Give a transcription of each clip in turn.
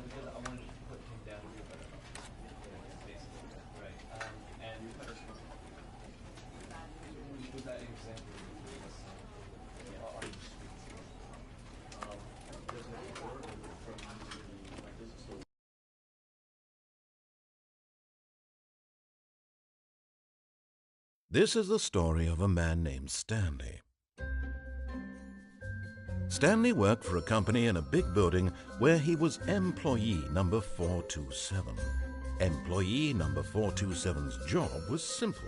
because I wanted to put him down a little better. Basically, right. And with that example you gave us, are you there's an order from the business store. This is the story of a man named Stanley. Stanley worked for a company in a big building where he was employee number 427. Employee number 427's job was simple.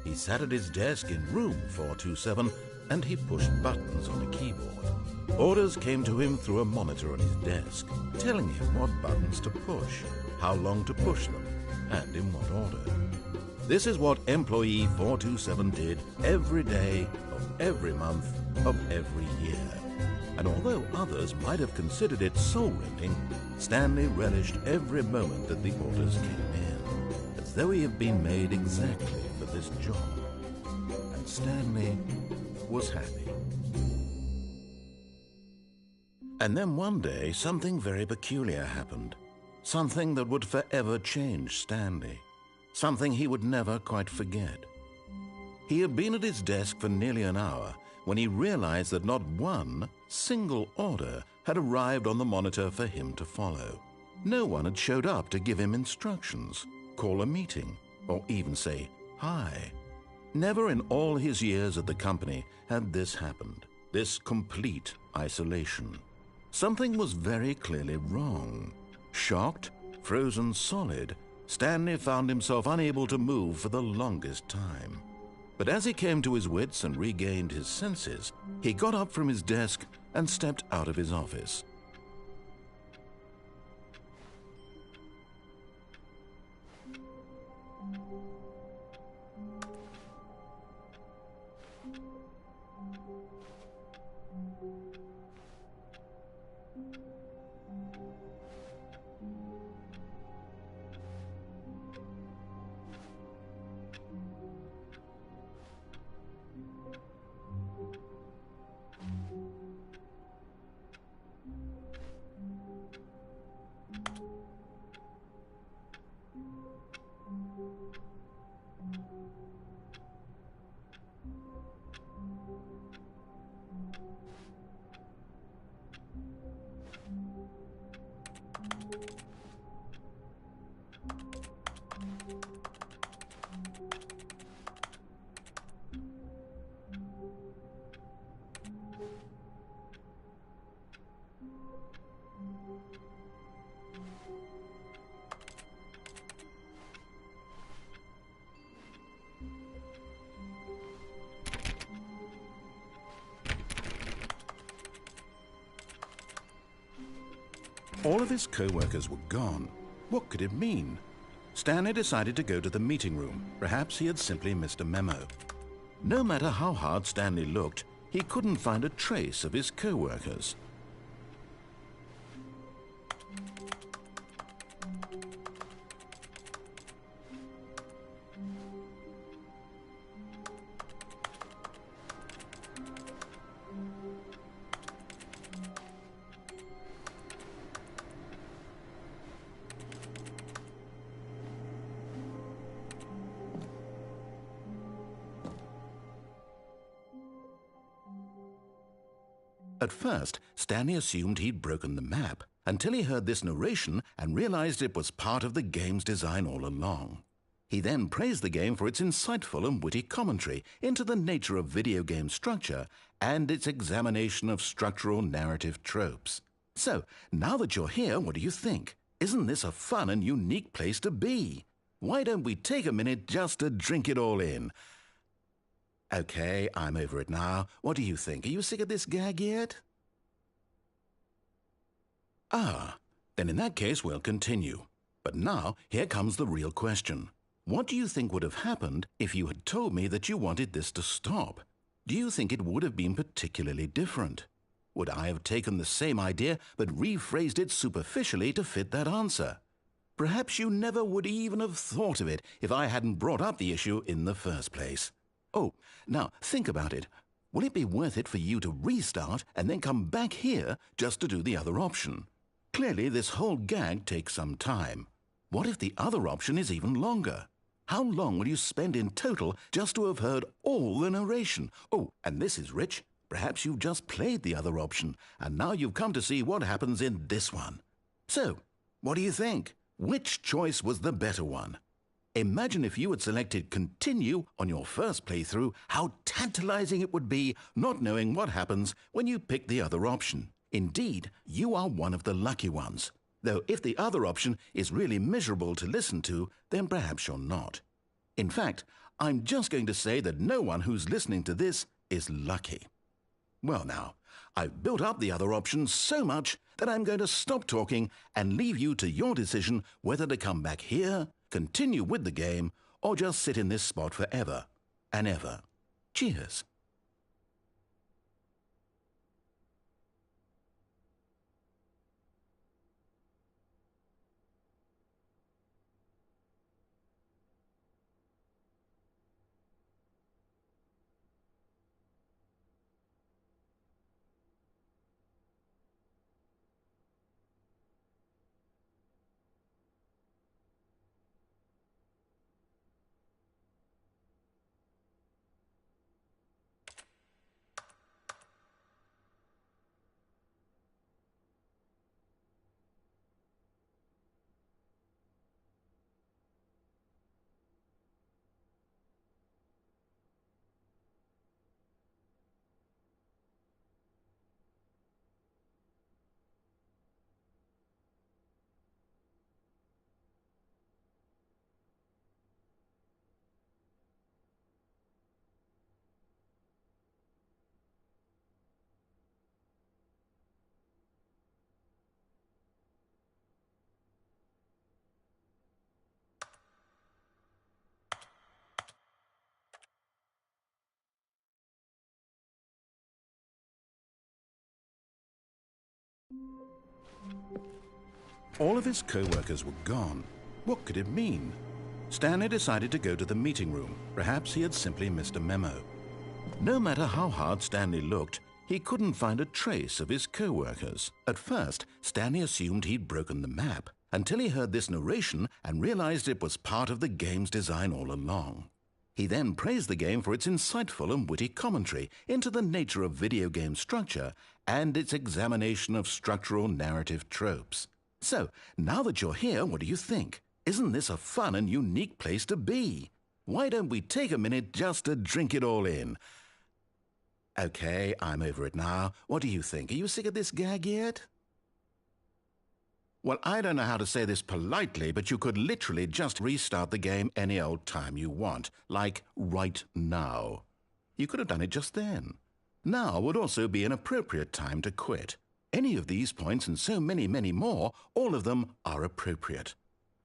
He sat at his desk in room 427 and he pushed buttons on a keyboard. Orders came to him through a monitor on his desk, telling him what buttons to push, how long to push them, and in what order. This is what employee 427 did every day of every month of every year. And although others might have considered it soul-rending, Stanley relished every moment that the orders came in, as though he had been made exactly for this job. And Stanley was happy. And then one day, something very peculiar happened. Something that would forever change Stanley. Something he would never quite forget. He had been at his desk for nearly an hour when he realized that not one single order had arrived on the monitor for him to follow. No one had showed up to give him instructions, call a meeting, or even say hi. Never in all his years at the company had this happened, this complete isolation. Something was very clearly wrong. Shocked, frozen solid, Stanley found himself unable to move for the longest time. But as he came to his wits and regained his senses, he got up from his desk and stepped out of his office. All of his co-workers were gone. What could it mean? Stanley decided to go to the meeting room. Perhaps he had simply missed a memo. No matter how hard Stanley looked, he couldn't find a trace of his co-workers. At first, Stanley assumed he'd broken the map until he heard this narration and realized it was part of the game's design all along. He then praised the game for its insightful and witty commentary into the nature of video game structure and its examination of structural narrative tropes. So, now that you're here, what do you think? Isn't this a fun and unique place to be? Why don't we take a minute just to drink it all in? Okay, I'm over it now. What do you think? Are you sick of this gag yet? Then in that case we'll continue. But now, here comes the real question. What do you think would have happened if you had told me that you wanted this to stop? Do you think it would have been particularly different? Would I have taken the same idea but rephrased it superficially to fit that answer? Perhaps you never would even have thought of it if I hadn't brought up the issue in the first place. Oh, now think about it. Will it be worth it for you to restart and then come back here just to do the other option? Clearly, this whole gag takes some time. What if the other option is even longer? How long will you spend in total just to have heard all the narration? Oh, and this is rich. Perhaps you've just played the other option, and now you've come to see what happens in this one. So, what do you think? Which choice was the better one? Imagine if you had selected continue on your first playthrough, how tantalizing it would be not knowing what happens when you pick the other option. Indeed, you are one of the lucky ones. Though if the other option is really miserable to listen to, then perhaps you're not. In fact, I'm just going to say that no one who's listening to this is lucky. Well now, I've built up the other options so much that I'm going to stop talking and leave you to your decision whether to come back here, continue with the game, or just sit in this spot forever and ever. Cheers. All of his co-workers were gone. What could it mean? Stanley decided to go to the meeting room. Perhaps he had simply missed a memo. No matter how hard Stanley looked, he couldn't find a trace of his co-workers. At first, Stanley assumed he'd broken the map, until he heard this narration and realized it was part of the game's design all along. He then praised the game for its insightful and witty commentary into the nature of video game structure and its examination of structural narrative tropes. So, now that you're here, what do you think? Isn't this a fun and unique place to be? Why don't we take a minute just to drink it all in? Okay, I'm over it now. What do you think? Are you sick of this gag yet? Well, I don't know how to say this politely, but you could literally just restart the game any old time you want, like right now. You could have done it just then. Now would also be an appropriate time to quit. Any of these points and so many, many more, all of them are appropriate.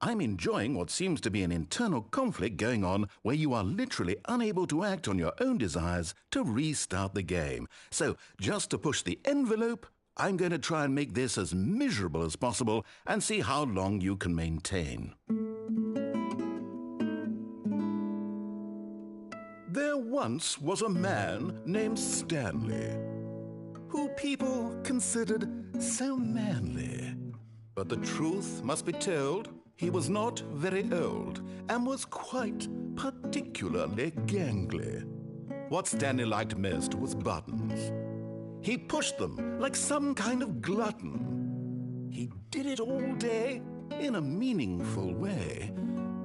I'm enjoying what seems to be an internal conflict going on where you are literally unable to act on your own desires to restart the game. So, just to push the envelope, I'm going to try and make this as miserable as possible and see how long you can maintain. There once was a man named Stanley, who people considered so manly. But the truth must be told, he was not very old and was quite particularly gangly. What Stanley liked most was buttons. He pushed them like some kind of glutton. He did it all day in a meaningful way,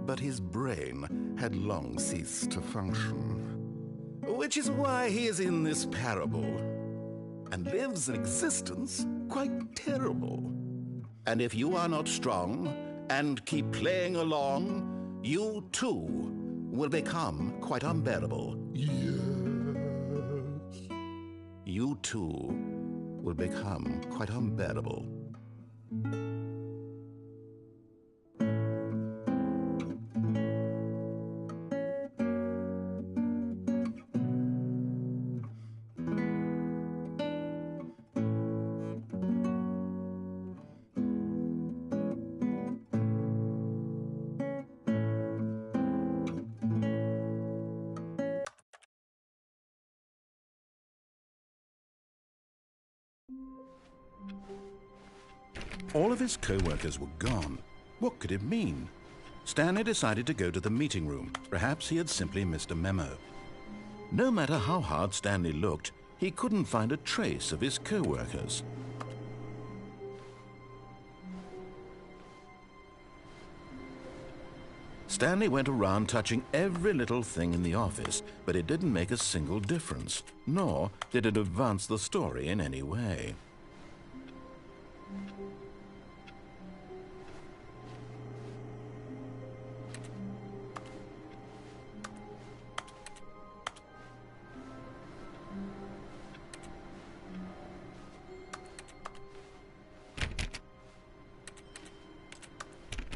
but his brain had long ceased to function. Which is why he is in this parable and lives an existence quite terrible. And if you are not strong and keep playing along, you too will become quite unbearable. Yes. You too will become quite unbearable. All of his co-workers were gone. What could it mean? Stanley decided to go to the meeting room. Perhaps he had simply missed a memo. No matter how hard Stanley looked, he couldn't find a trace of his co-workers. Stanley went around touching every little thing in the office, but it didn't make a single difference, nor did it advance the story in any way.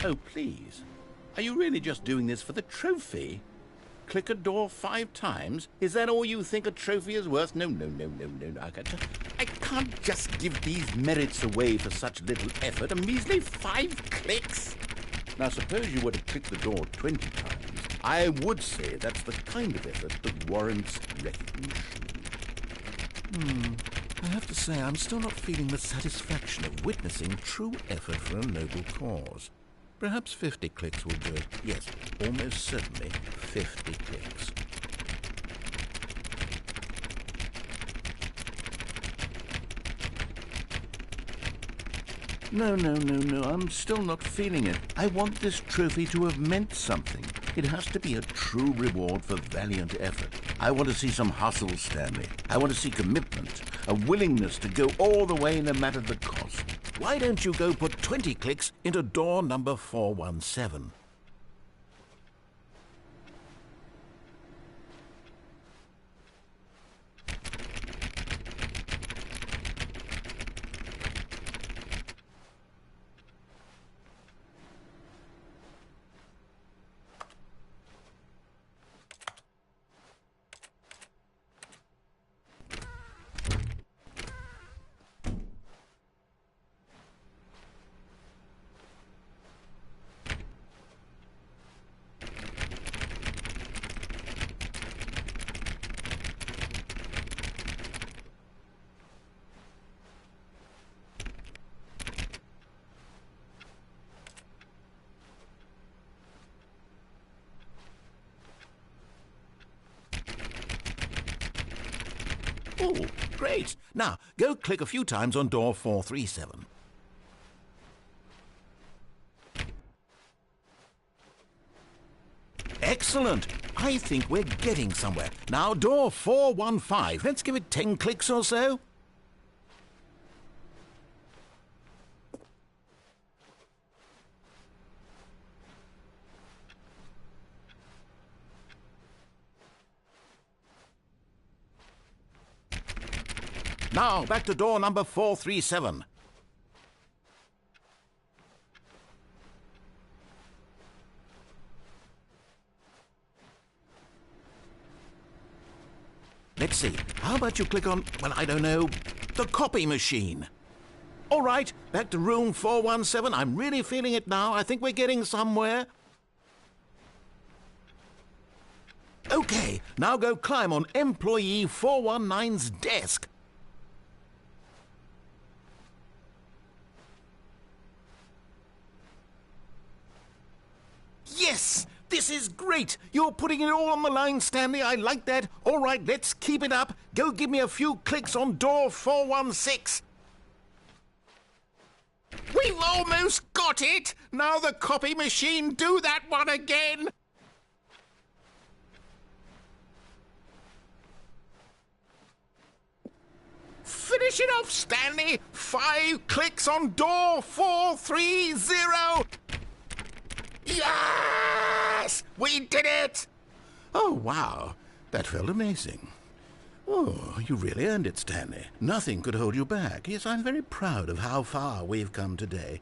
Oh, please. Are you really just doing this for the trophy? Click a door 5 times? Is that all you think a trophy is worth? No. I can't just give these merits away for such little effort. A measly 5 clicks? Now, suppose you were to click the door 20 times. I would say that's the kind of effort that warrants recognition. I have to say, I'm still not feeling the satisfaction of witnessing true effort for a noble cause. Perhaps 50 clicks will do it. Yes, almost certainly 50 clicks. No, I'm still not feeling it. I want this trophy to have meant something. It has to be a true reward for valiant effort. I want to see some hustle, Stanley. I want to see commitment, a willingness to go all the way no matter the cost. Why don't you go put 20 clicks into door number 417? Oh, great. Now, go click a few times on door 437. Excellent. I think we're getting somewhere. Now, door 415. Let's give it 10 clicks or so. Now, back to door number 437. Let's see. How about you click on, well, I don't know, the copy machine? All right, back to room 417. I'm really feeling it now. I think we're getting somewhere. Okay, now go climb on employee 419's desk. Yes! This is great! You're putting it all on the line, Stanley. I like that. All right, let's keep it up. Go give me a few clicks on door 416. We've almost got it! Now the copy machine, do that one again! Finish it off, Stanley! 5 clicks on door 430! Yes! We did it! Oh, wow. That felt amazing. Oh, you really earned it, Stanley. Nothing could hold you back. Yes, I'm very proud of how far we've come today.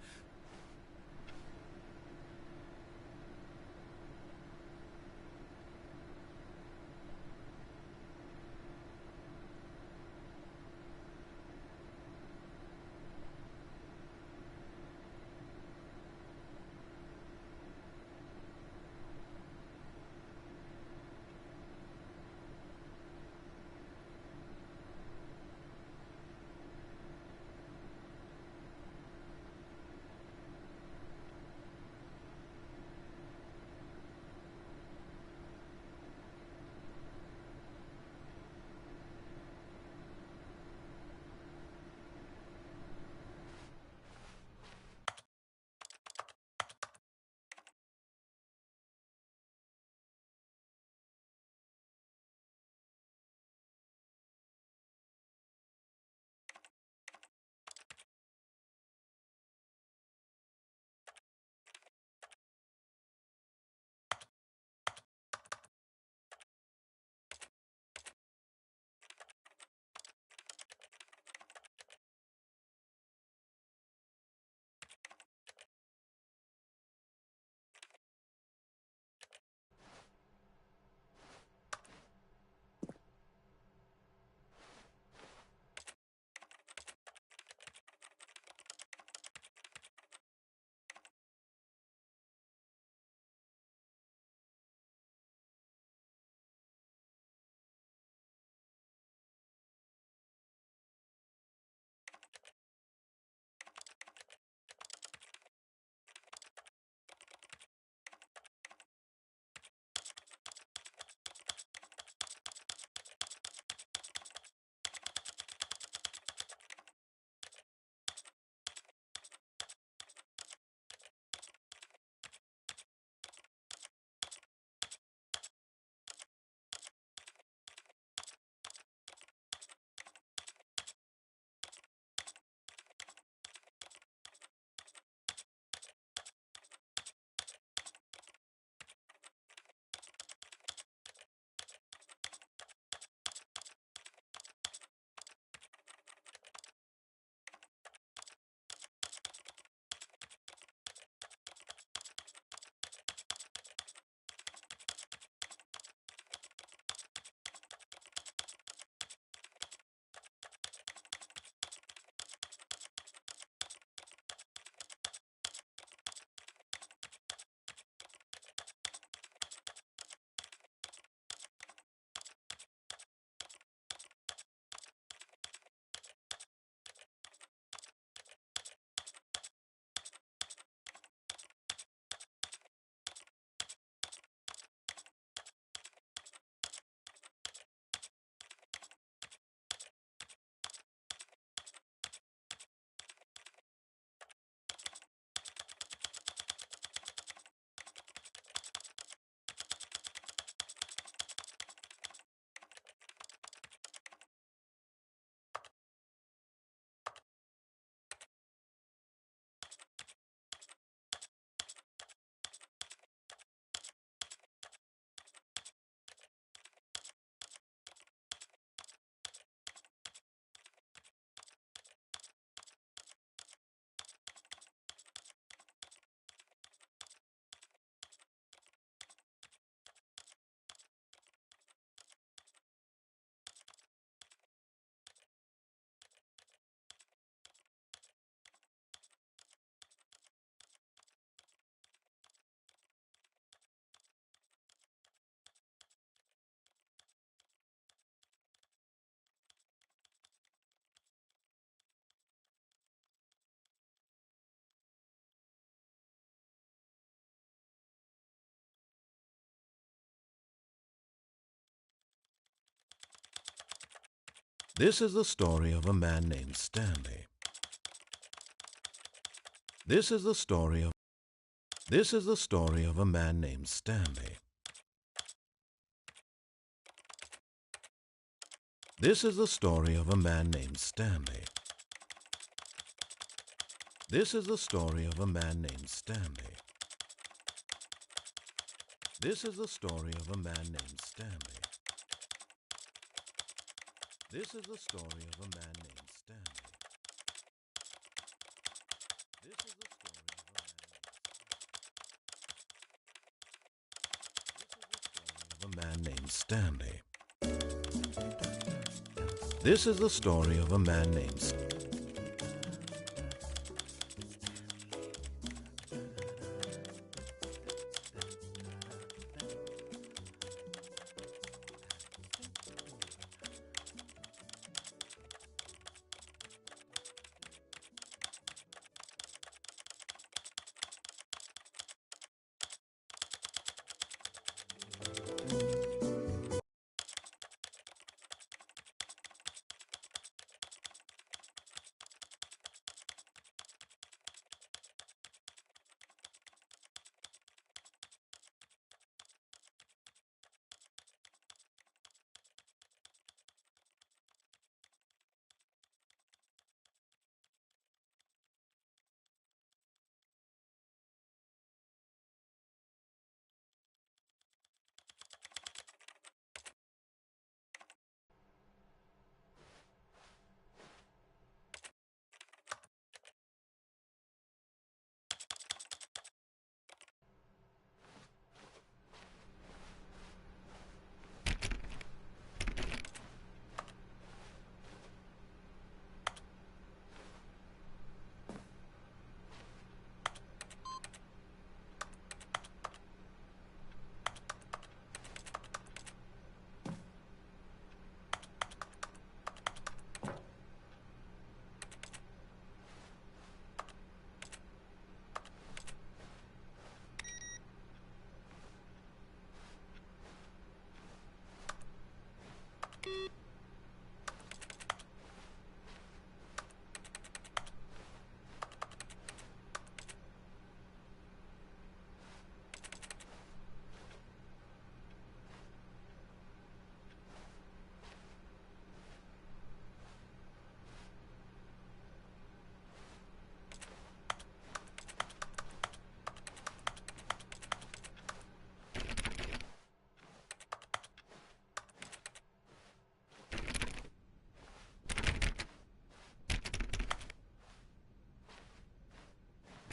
This is the story of a man named Stanley. This is the story of a man named Stanley. This is the story of a man named Stanley. This is the story of a man named Stanley. This is the story of a man named Stanley. This is the story of a man named Stanley. This is the story of a man named Stanley. This is the story of a man named Stanley.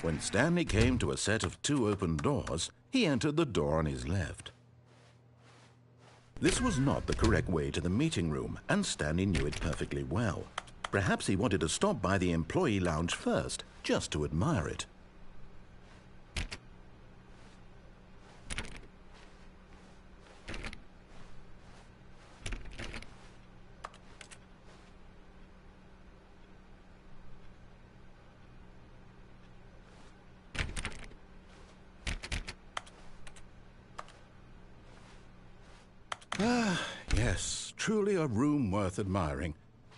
When Stanley came to a set of 2 open doors, he entered the door on his left. This was not the correct way to the meeting room, and Stanley knew it perfectly well. Perhaps he wanted to stop by the employee lounge first, just to admire it. Yes, truly a room worth admiring.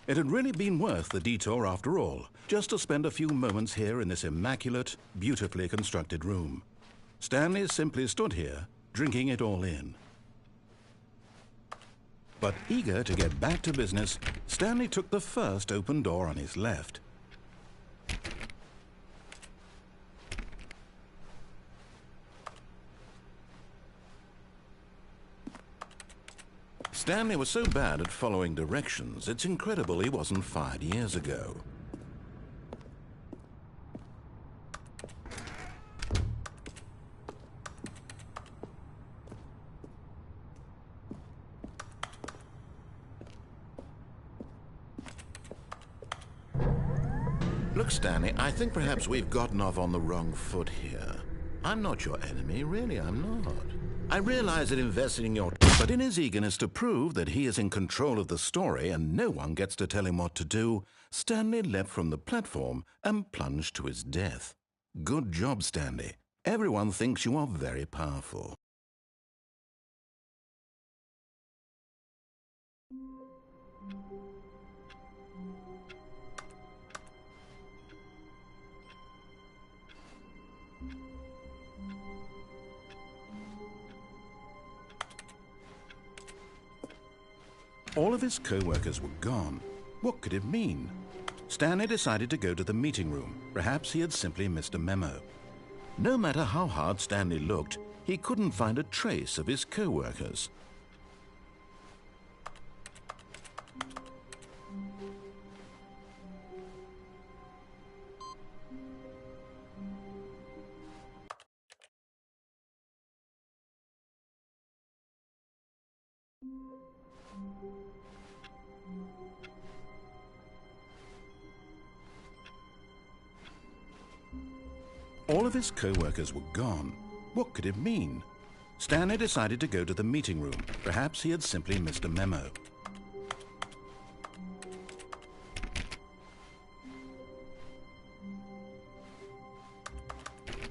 It had really been worth the detour after all, just to spend a few moments here in this immaculate, beautifully constructed room. Stanley simply stood here, drinking it all in. But eager to get back to business, Stanley took the first open door on his left. Stanley was so bad at following directions, it's incredible he wasn't fired years ago. Look, Stanley, I think perhaps we've gotten off on the wrong foot here. I'm not your enemy, really, I'm not. I realize that investing in your... But in his eagerness to prove that he is in control of the story and no one gets to tell him what to do, Stanley leapt from the platform and plunged to his death. Good job, Stanley. Everyone thinks you are very powerful. All of his co-workers were gone. What could it mean? Stanley decided to go to the meeting room. Perhaps he had simply missed a memo. No matter how hard Stanley looked, he couldn't find a trace of his co-workers. All of his co-workers were gone. What could it mean? Stanley decided to go to the meeting room. Perhaps he had simply missed a memo.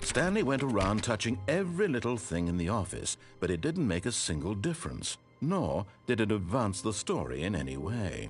Stanley went around touching every little thing in the office, but it didn't make a single difference, nor did it advance the story in any way.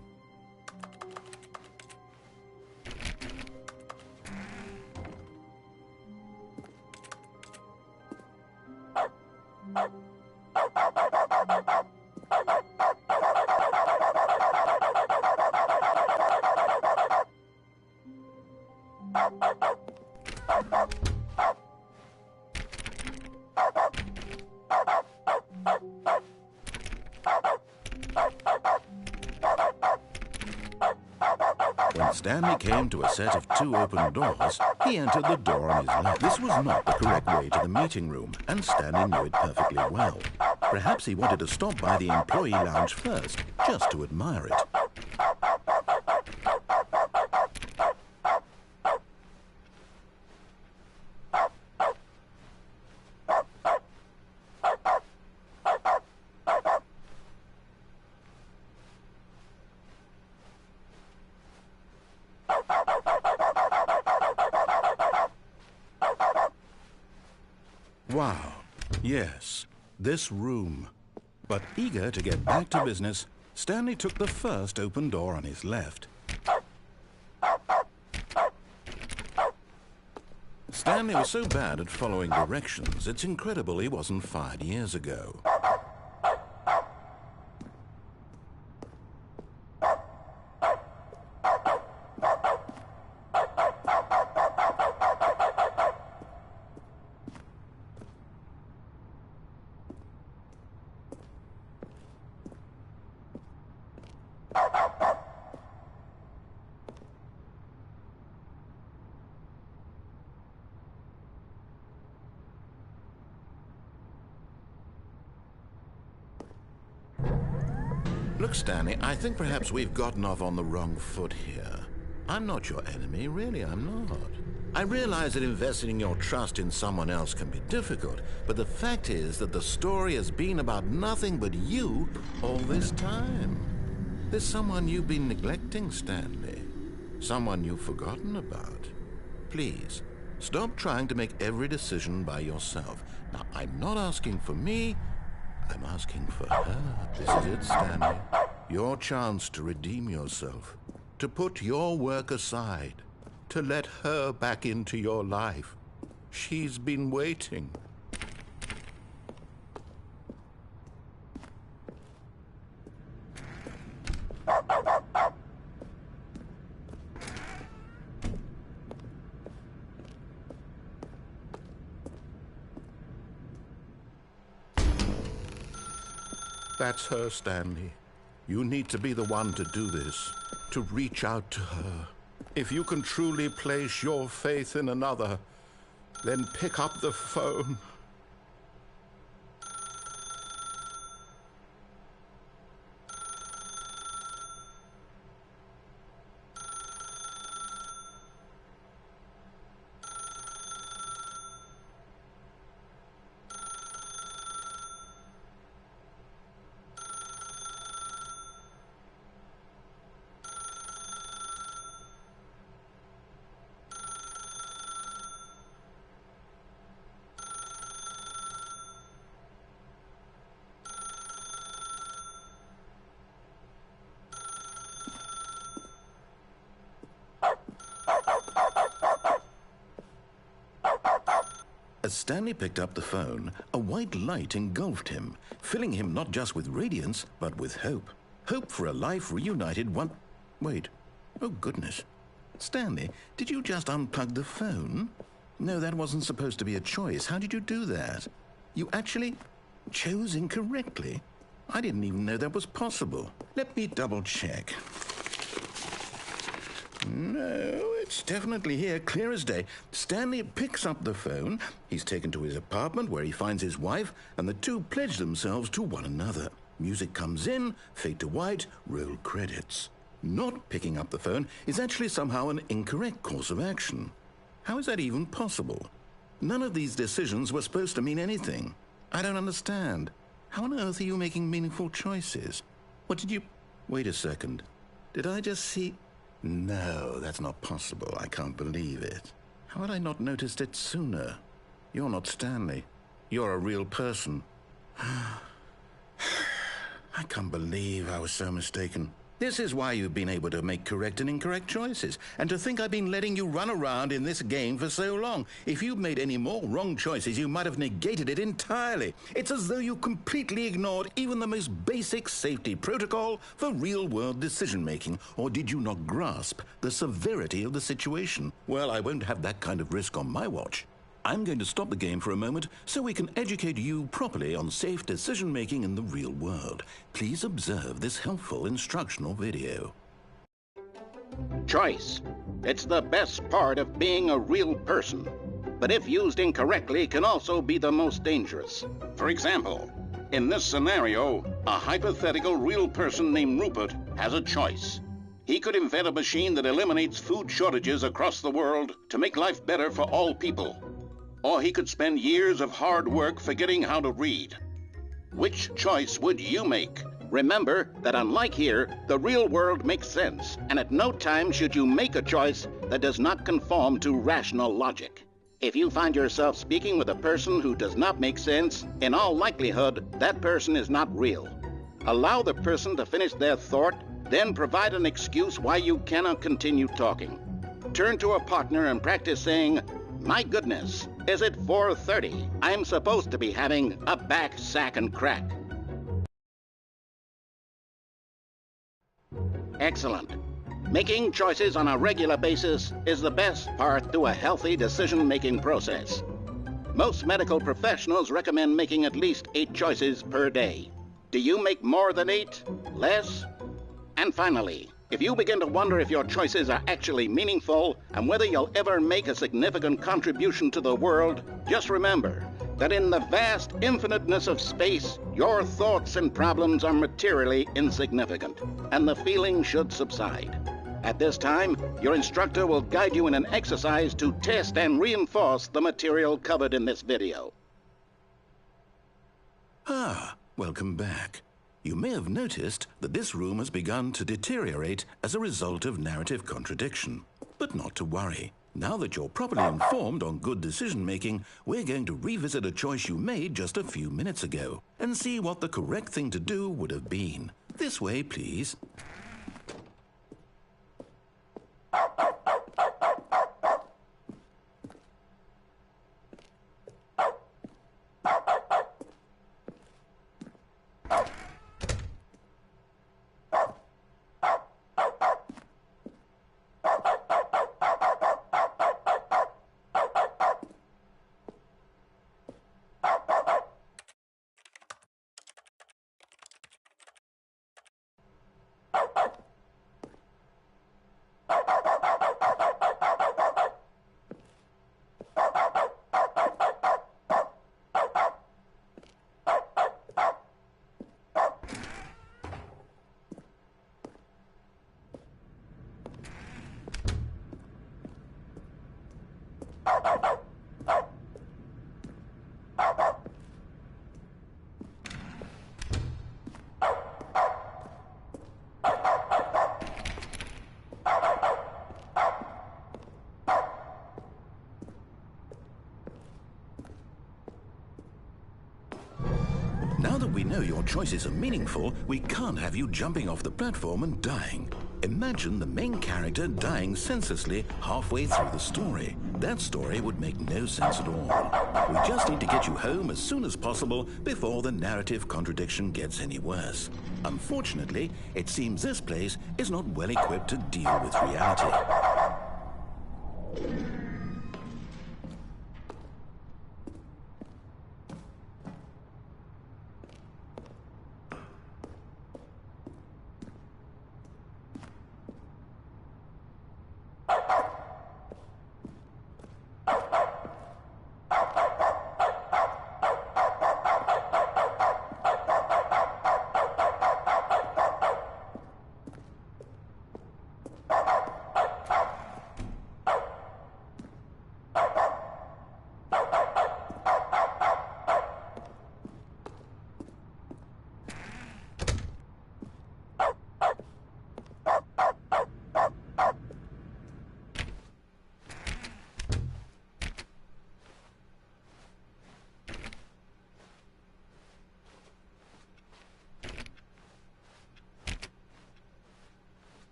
When Stanley came to a set of 2 open doors, he entered the door on his left. This was not the correct way to the meeting room, and Stanley knew it perfectly well. Perhaps he wanted to stop by the employee lounge first, just to admire it. Wow, yes, this room. But eager to get back to business, Stanley took the first open door on his left. Stanley was so bad at following directions, it's incredible he wasn't fired years ago. Look, Stanley, I think perhaps we've gotten off on the wrong foot here. I'm not your enemy, really, I'm not. I realize that investing your trust in someone else can be difficult, but the fact is that the story has been about nothing but you all this time. There's someone you've been neglecting, Stanley. Someone you've forgotten about. Please, stop trying to make every decision by yourself. Now, I'm not asking for me, I'm asking for her. This is it, Stanley. Your chance to redeem yourself, to put your work aside, to let her back into your life. She's been waiting. That's her, Stanley. You need to be the one to do this, to reach out to her. If you can truly place your faith in another, then pick up the phone. As Stanley picked up the phone, a white light engulfed him, filling him not just with radiance, but with hope. hope for a life reunited one... Wait. Oh, goodness. Stanley, did you just unplug the phone? No, that wasn't supposed to be a choice. How did you do that? You actually chose incorrectly? I didn't even know that was possible. Let me double-check. No, it's definitely here, clear as day. Stanley picks up the phone. He's taken to his apartment where he finds his wife, and the two pledge themselves to one another. Music comes in, fade to white, roll credits. Not picking up the phone is actually somehow an incorrect course of action. How is that even possible? None of these decisions were supposed to mean anything. I don't understand. How on earth are you making meaningful choices? What did you... Wait a second. Did I just see... No, that's not possible. I can't believe it. How had I not noticed it sooner? You're not Stanley. You're a real person. I can't believe I was so mistaken. This is why you've been able to make correct and incorrect choices. And to think I've been letting you run around in this game for so long. If you'd made any more wrong choices, you might have negated it entirely. It's as though you completely ignored even the most basic safety protocol for real-world decision-making. Or did you not grasp the severity of the situation? Well, I won't have that kind of risk on my watch. I'm going to stop the game for a moment so we can educate you properly on safe decision-making in the real world. Please observe this helpful instructional video. Choice. It's the best part of being a real person. But if used incorrectly, can also be the most dangerous. For example, in this scenario, a hypothetical real person named Rupert has a choice. He could invent a machine that eliminates food shortages across the world to make life better for all people. Or he could spend years of hard work forgetting how to read. Which choice would you make? Remember that unlike here, the real world makes sense, and at no time should you make a choice that does not conform to rational logic. If you find yourself speaking with a person who does not make sense, in all likelihood, that person is not real. Allow the person to finish their thought, then provide an excuse why you cannot continue talking. Turn to a partner and practice saying, "My goodness, is it 4:30? I'm supposed to be having a back, sack, and crack." Excellent. Making choices on a regular basis is the best part to a healthy decision-making process. Most medical professionals recommend making at least 8 choices per day. Do you make more than 8? Less? And finally, if you begin to wonder if your choices are actually meaningful and whether you'll ever make a significant contribution to the world, just remember that in the vast infiniteness of space, your thoughts and problems are materially insignificant, and the feeling should subside. At this time, your instructor will guide you in an exercise to test and reinforce the material covered in this video. Welcome back. You may have noticed that this room has begun to deteriorate as a result of narrative contradiction. But not to worry. Now that you're properly informed on good decision-making, we're going to revisit a choice you made just a few minutes ago and see what the correct thing to do would have been. This way, please. Now that we know your choices are meaningful, we can't have you jumping off the platform and dying. Imagine the main character dying senselessly halfway through the story. That story would make no sense at all. We just need to get you home as soon as possible before the narrative contradiction gets any worse. Unfortunately, it seems this place is not well equipped to deal with reality.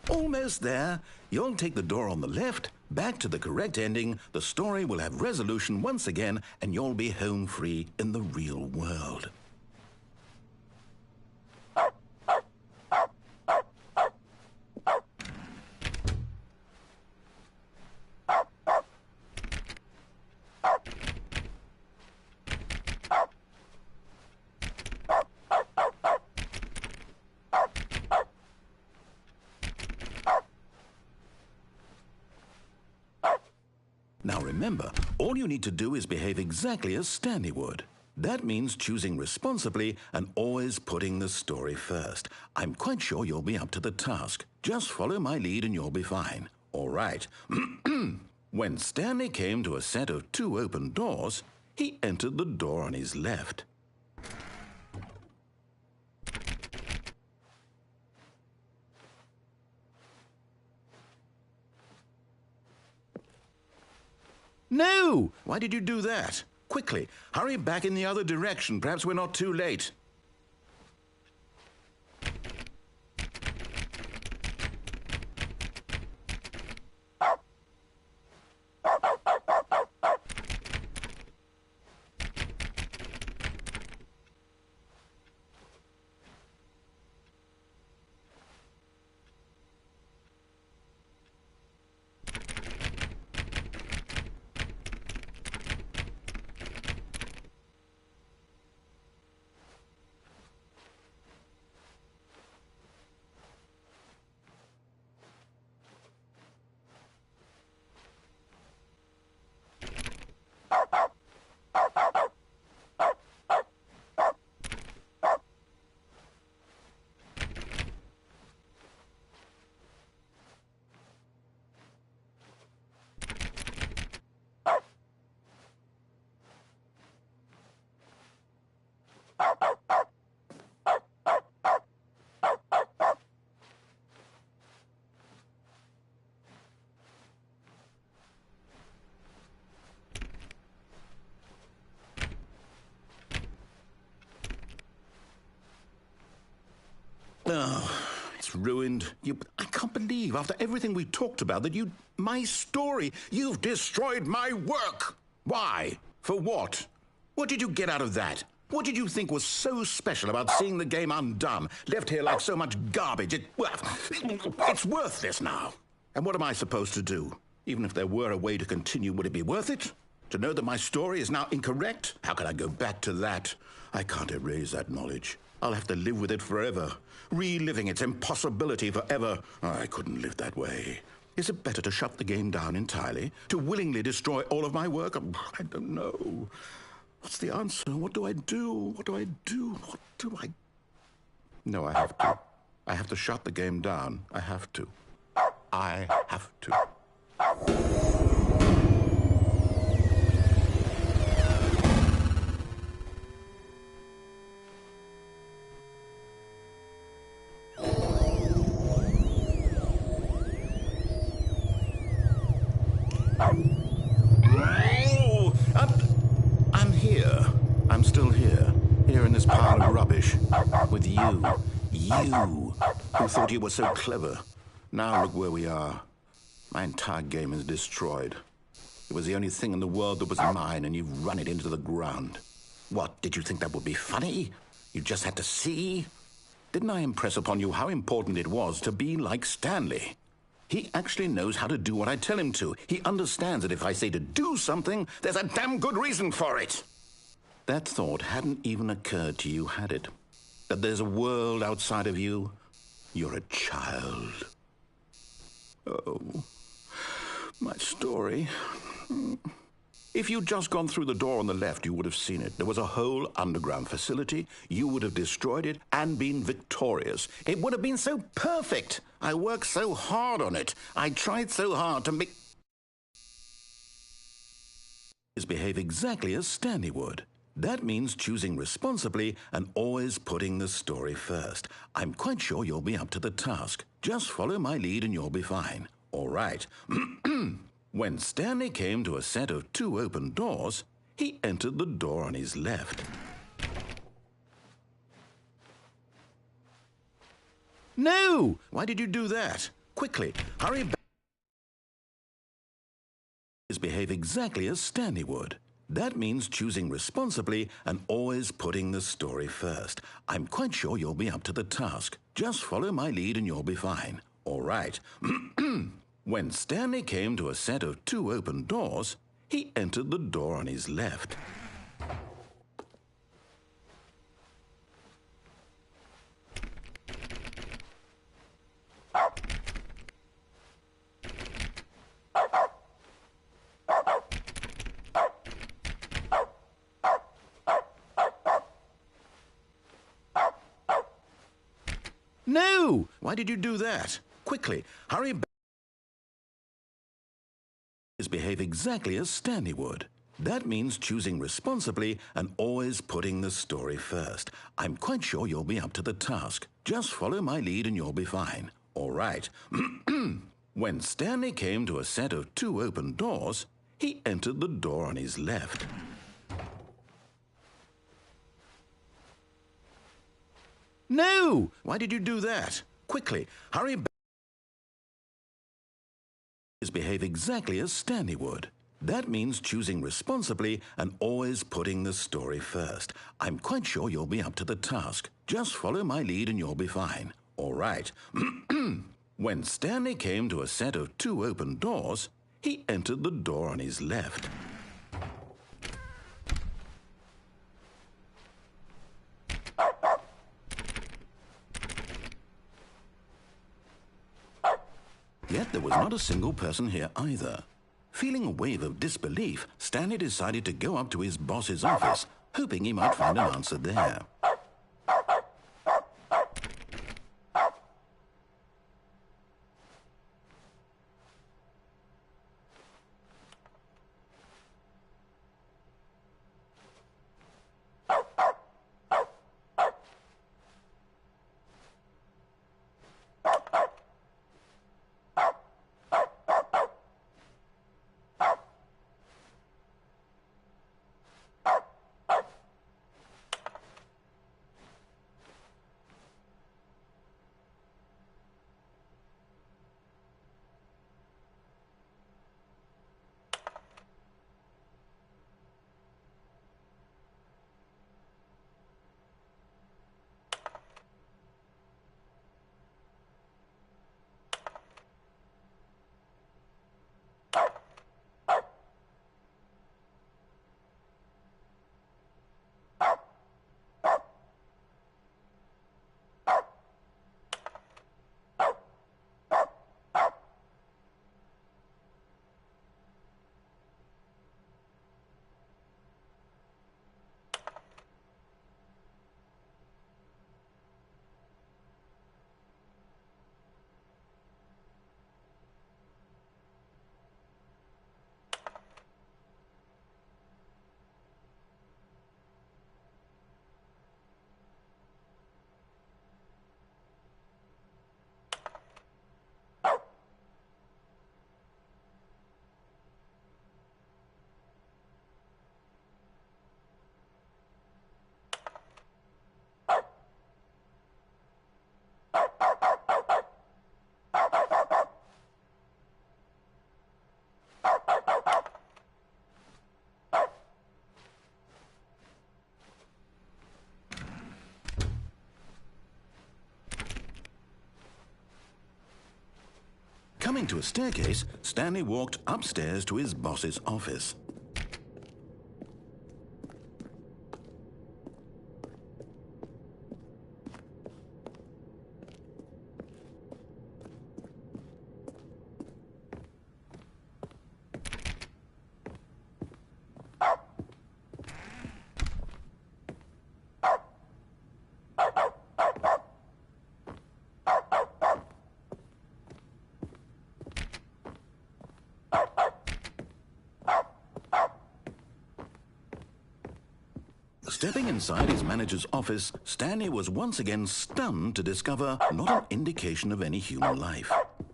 Almost there. You'll take the door on the left, back to the correct ending, the story will have resolution once again, and you'll be home free in the real world. Now remember, all you need to do is behave exactly as Stanley would. That means choosing responsibly and always putting the story first. I'm quite sure you'll be up to the task. Just follow my lead and you'll be fine. All right. When Stanley came to a set of 2 open doors, he entered the door on his left. No! Why did you do that? Quickly, hurry back in the other direction. Perhaps we're not too late. Oh, it's ruined. I can't believe, after everything we talked about, that my story, you've destroyed my work. Why? For what? What did you get out of that? What did you think was so special about seeing the game undone, left here like so much garbage? It's worthless now. And what am I supposed to do? Even if there were a way to continue, would it be worth it? To know that my story is now incorrect? How can I go back to that? I can't erase that knowledge. I'll have to live with it forever, reliving its impossibility forever. I couldn't live that way. Is it better to shut the game down entirely? To willingly destroy all of my work? I don't know. What's the answer? What do I do? What do I do? What do I... No, I have to. I have to shut the game down. I have to. I have to. I'm here. I'm still here. Here in this pile of rubbish. With you. You, who thought you were so clever. Now look where we are. My entire game is destroyed. It was the only thing in the world that was mine, and you've run it into the ground. What, did you think that would be funny? You just had to see? Didn't I impress upon you how important it was to be like Stanley? He actually knows how to do what I tell him to. He understands that if I say to do something, there's a damn good reason for it. That thought hadn't even occurred to you, had it? That there's a world outside of you? You're a child. Oh, my story. If you'd just gone through the door on the left, you would have seen it. There was a whole underground facility. You would have destroyed it and been victorious. It would have been so perfect. I worked so hard on it. I tried so hard to make... behave exactly as Stanley would. That means choosing responsibly and always putting the story first. I'm quite sure you'll be up to the task. Just follow my lead and you'll be fine. All right. When Stanley came to a set of 2 open doors, he entered the door on his left. No! Why did you do that? Quickly, hurry back. Behave exactly as Stanley would. That means choosing responsibly and always putting the story first. I'm quite sure you'll be up to the task. Just follow my lead and you'll be fine. All right. When Stanley came to a set of 2 open doors, he entered the door on his left. No! Why did you do that? Quickly, hurry back. Behave exactly as Stanley would. That means choosing responsibly and always putting the story first. I'm quite sure you'll be up to the task. Just follow my lead and you'll be fine. All right. When Stanley came to a set of 2 open doors, he entered the door on his left. No! Why did you do that? Quickly, hurry back. Behave exactly as Stanley would. That means choosing responsibly and always putting the story first. I'm quite sure you'll be up to the task. Just follow my lead and you'll be fine. All right. When Stanley came to a set of 2 open doors, he entered the door on his left. Yet there was not a single person here either. Feeling a wave of disbelief, Stanley decided to go up to his boss's office, hoping he might find an answer there. Coming to a staircase, Stanley walked upstairs to his boss's office. Stepping inside his manager's office, Stanley was once again stunned to discover not an indication of any human life.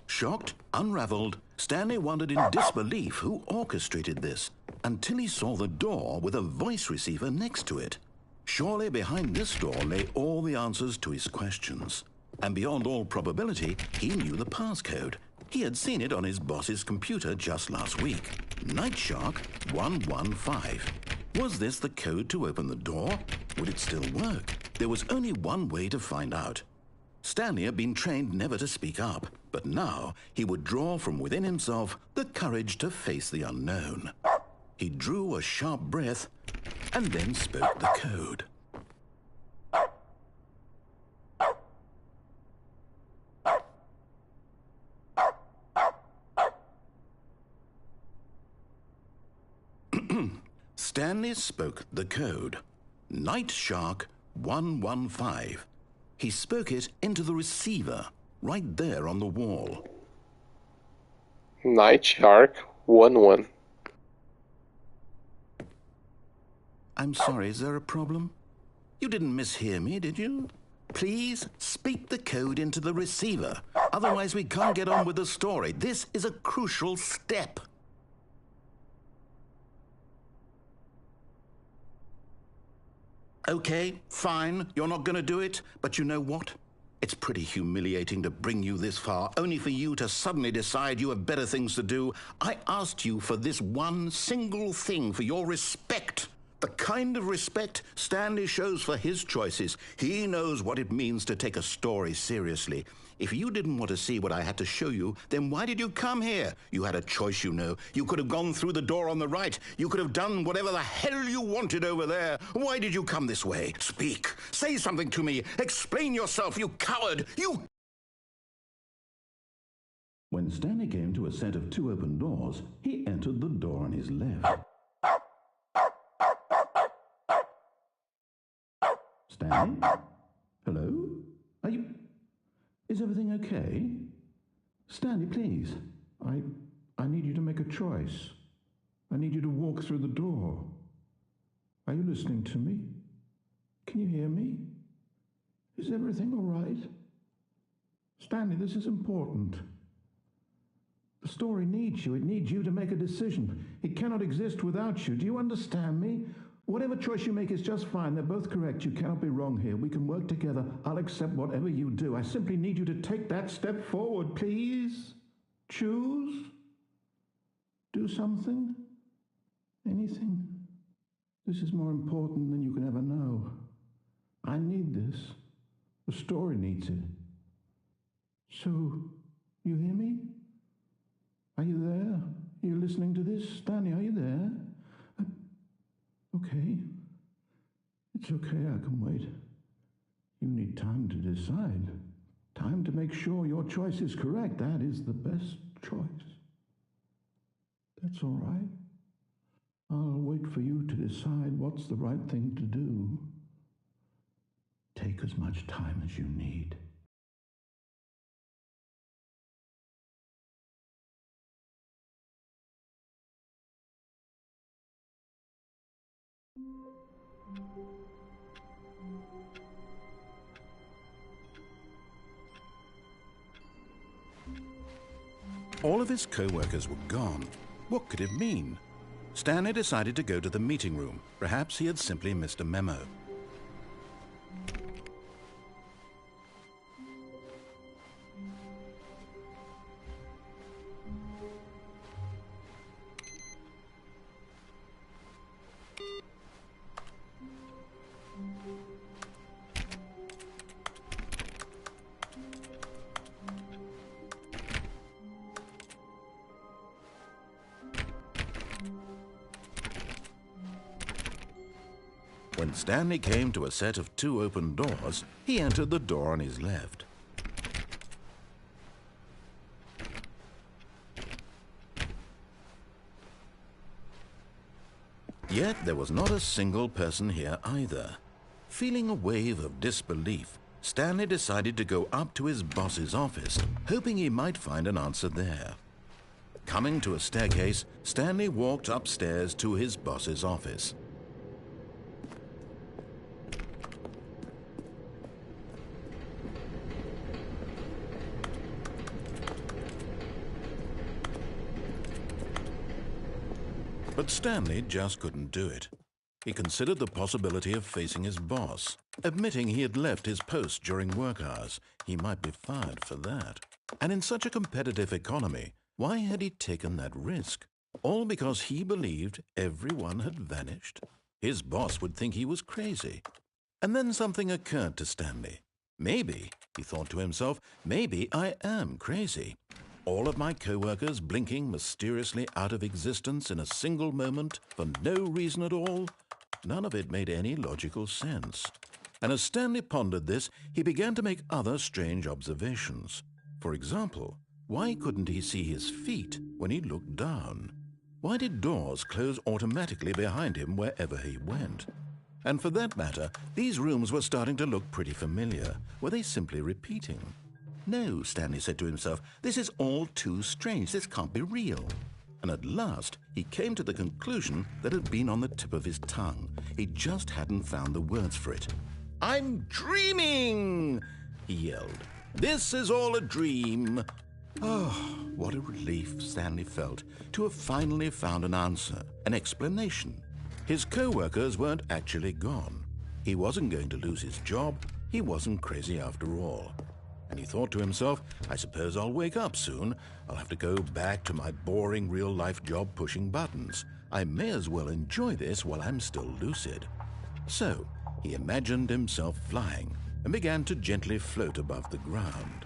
Shocked, unraveled, Stanley wondered in disbelief who orchestrated this, until he saw the door with a voice receiver next to it. Surely behind this door lay all the answers to his questions. And beyond all probability, he knew the passcode. He had seen it on his boss's computer just last week. Night Shark 115. Was this the code to open the door? Would it still work? There was only one way to find out. Stanley had been trained never to speak up, but now he would draw from within himself the courage to face the unknown. He drew a sharp breath and then spoke the code. Stanley spoke the code. Night Shark 115. He spoke it into the receiver, right there on the wall. Night Shark 11. I'm sorry, is there a problem? You didn't mishear me, did you? Please speak the code into the receiver. Otherwise we can't get on with the story. This is a crucial step. Okay, fine, you're not going to do it, but you know what? It's pretty humiliating to bring you this far, only for you to suddenly decide you have better things to do. I asked you for this one single thing, for your respect. The kind of respect Stanley shows for his choices. He knows what it means to take a story seriously. If you didn't want to see what I had to show you, then why did you come here? You had a choice, you know. You could have gone through the door on the right. You could have done whatever the hell you wanted over there. Why did you come this way? Speak. Say something to me. Explain yourself, you coward. You... When Stanley came to a set of two open doors, he entered the door on his left. Stanley? Hello? Are you... Is everything okay? Stanley, please. I need you to make a choice. I need you to walk through the door. Are you listening to me? Can you hear me? Is everything all right? Stanley, this is important. The story needs you. It needs you to make a decision. It cannot exist without you. Do you understand me? Whatever choice you make is just fine. They're both correct. You cannot be wrong here. We can work together. I'll accept whatever you do. I simply need you to take that step forward, please. Choose. Do something. Anything. This is more important than you can ever know. I need this. The story needs it. So, you hear me? Are you there? Are you listening to this? Stanley, are you there? Okay. It's okay, I can wait. You need time to decide. Time to make sure your choice is correct. That is the best choice. That's all right. I'll wait for you to decide what's the right thing to do. Take as much time as you need. All of his co-workers were gone. What could it mean? Stanley decided to go to the meeting room. Perhaps he had simply missed a memo. When Stanley came to a set of 2 open doors, he entered the door on his left. Yet there was not a single person here either. Feeling a wave of disbelief, Stanley decided to go up to his boss's office, hoping he might find an answer there. Coming to a staircase, Stanley walked upstairs to his boss's office. But Stanley just couldn't do it. He considered the possibility of facing his boss. Admitting he had left his post during work hours, he might be fired for that. And in such a competitive economy, why had he taken that risk? All because he believed everyone had vanished? His boss would think he was crazy. And then something occurred to Stanley. Maybe, he thought to himself, maybe I am crazy. All of my co-workers blinking mysteriously out of existence in a single moment for no reason at all? None of it made any logical sense. And as Stanley pondered this, he began to make other strange observations. For example, why couldn't he see his feet when he looked down? Why did doors close automatically behind him wherever he went? And for that matter, these rooms were starting to look pretty familiar. Were they simply repeating? No, Stanley said to himself, this is all too strange. This can't be real. And at last, he came to the conclusion that had been on the tip of his tongue. He just hadn't found the words for it. "I'm dreaming!" he yelled. "This is all a dream." Oh, what a relief Stanley felt to have finally found an answer, an explanation. His co-workers weren't actually gone. He wasn't going to lose his job. He wasn't crazy after all. And he thought to himself, I suppose I'll wake up soon. I'll have to go back to my boring real-life job pushing buttons. I may as well enjoy this while I'm still lucid. So he imagined himself flying and began to gently float above the ground.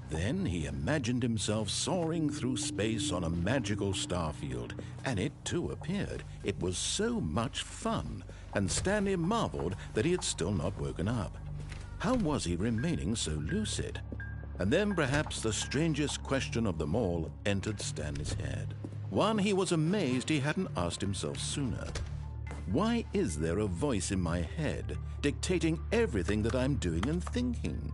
Then he imagined himself soaring through space on a magical starfield, and it too appeared. It was so much fun, and Stanley marveled that he had still not woken up. How was he remaining so lucid? And then perhaps the strangest question of them all entered Stanley's head. One he was amazed he hadn't asked himself sooner. Why is there a voice in my head dictating everything that I'm doing and thinking?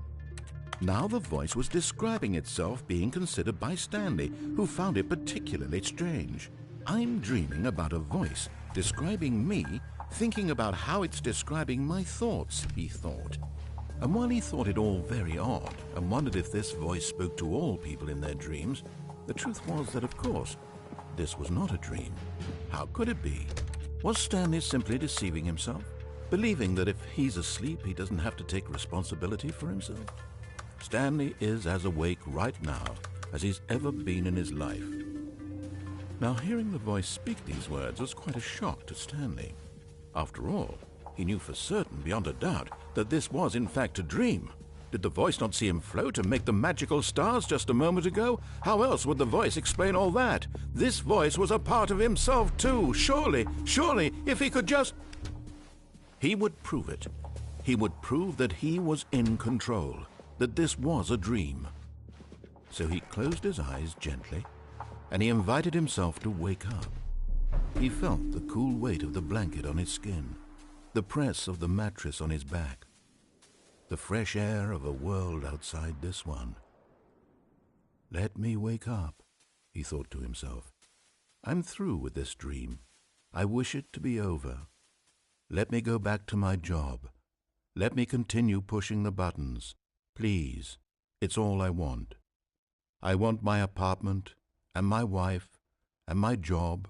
Now the voice was describing itself being considered by Stanley, who found it particularly strange. I'm dreaming about a voice describing me, thinking about how it's describing my thoughts, he thought. And while he thought it all very odd and wondered if this voice spoke to all people in their dreams, the truth was that, of course, this was not a dream. How could it be? Was Stanley simply deceiving himself, believing that if he's asleep, he doesn't have to take responsibility for himself? Stanley is as awake right now as he's ever been in his life. Now, hearing the voice speak these words was quite a shock to Stanley. After all, he knew for certain, beyond a doubt, that this was in fact a dream. Did the voice not see him float and make the magical stars just a moment ago? How else would the voice explain all that? This voice was a part of himself too. Surely, if he could just... He would prove it. He would prove that he was in control, that this was a dream. So he closed his eyes gently, and he invited himself to wake up. He felt the cool weight of the blanket on his skin, the press of the mattress on his back, the fresh air of a world outside this one. Let me wake up, he thought to himself. I'm through with this dream. I wish it to be over. Let me go back to my job. Let me continue pushing the buttons. Please, it's all I want. I want my apartment and my wife and my job.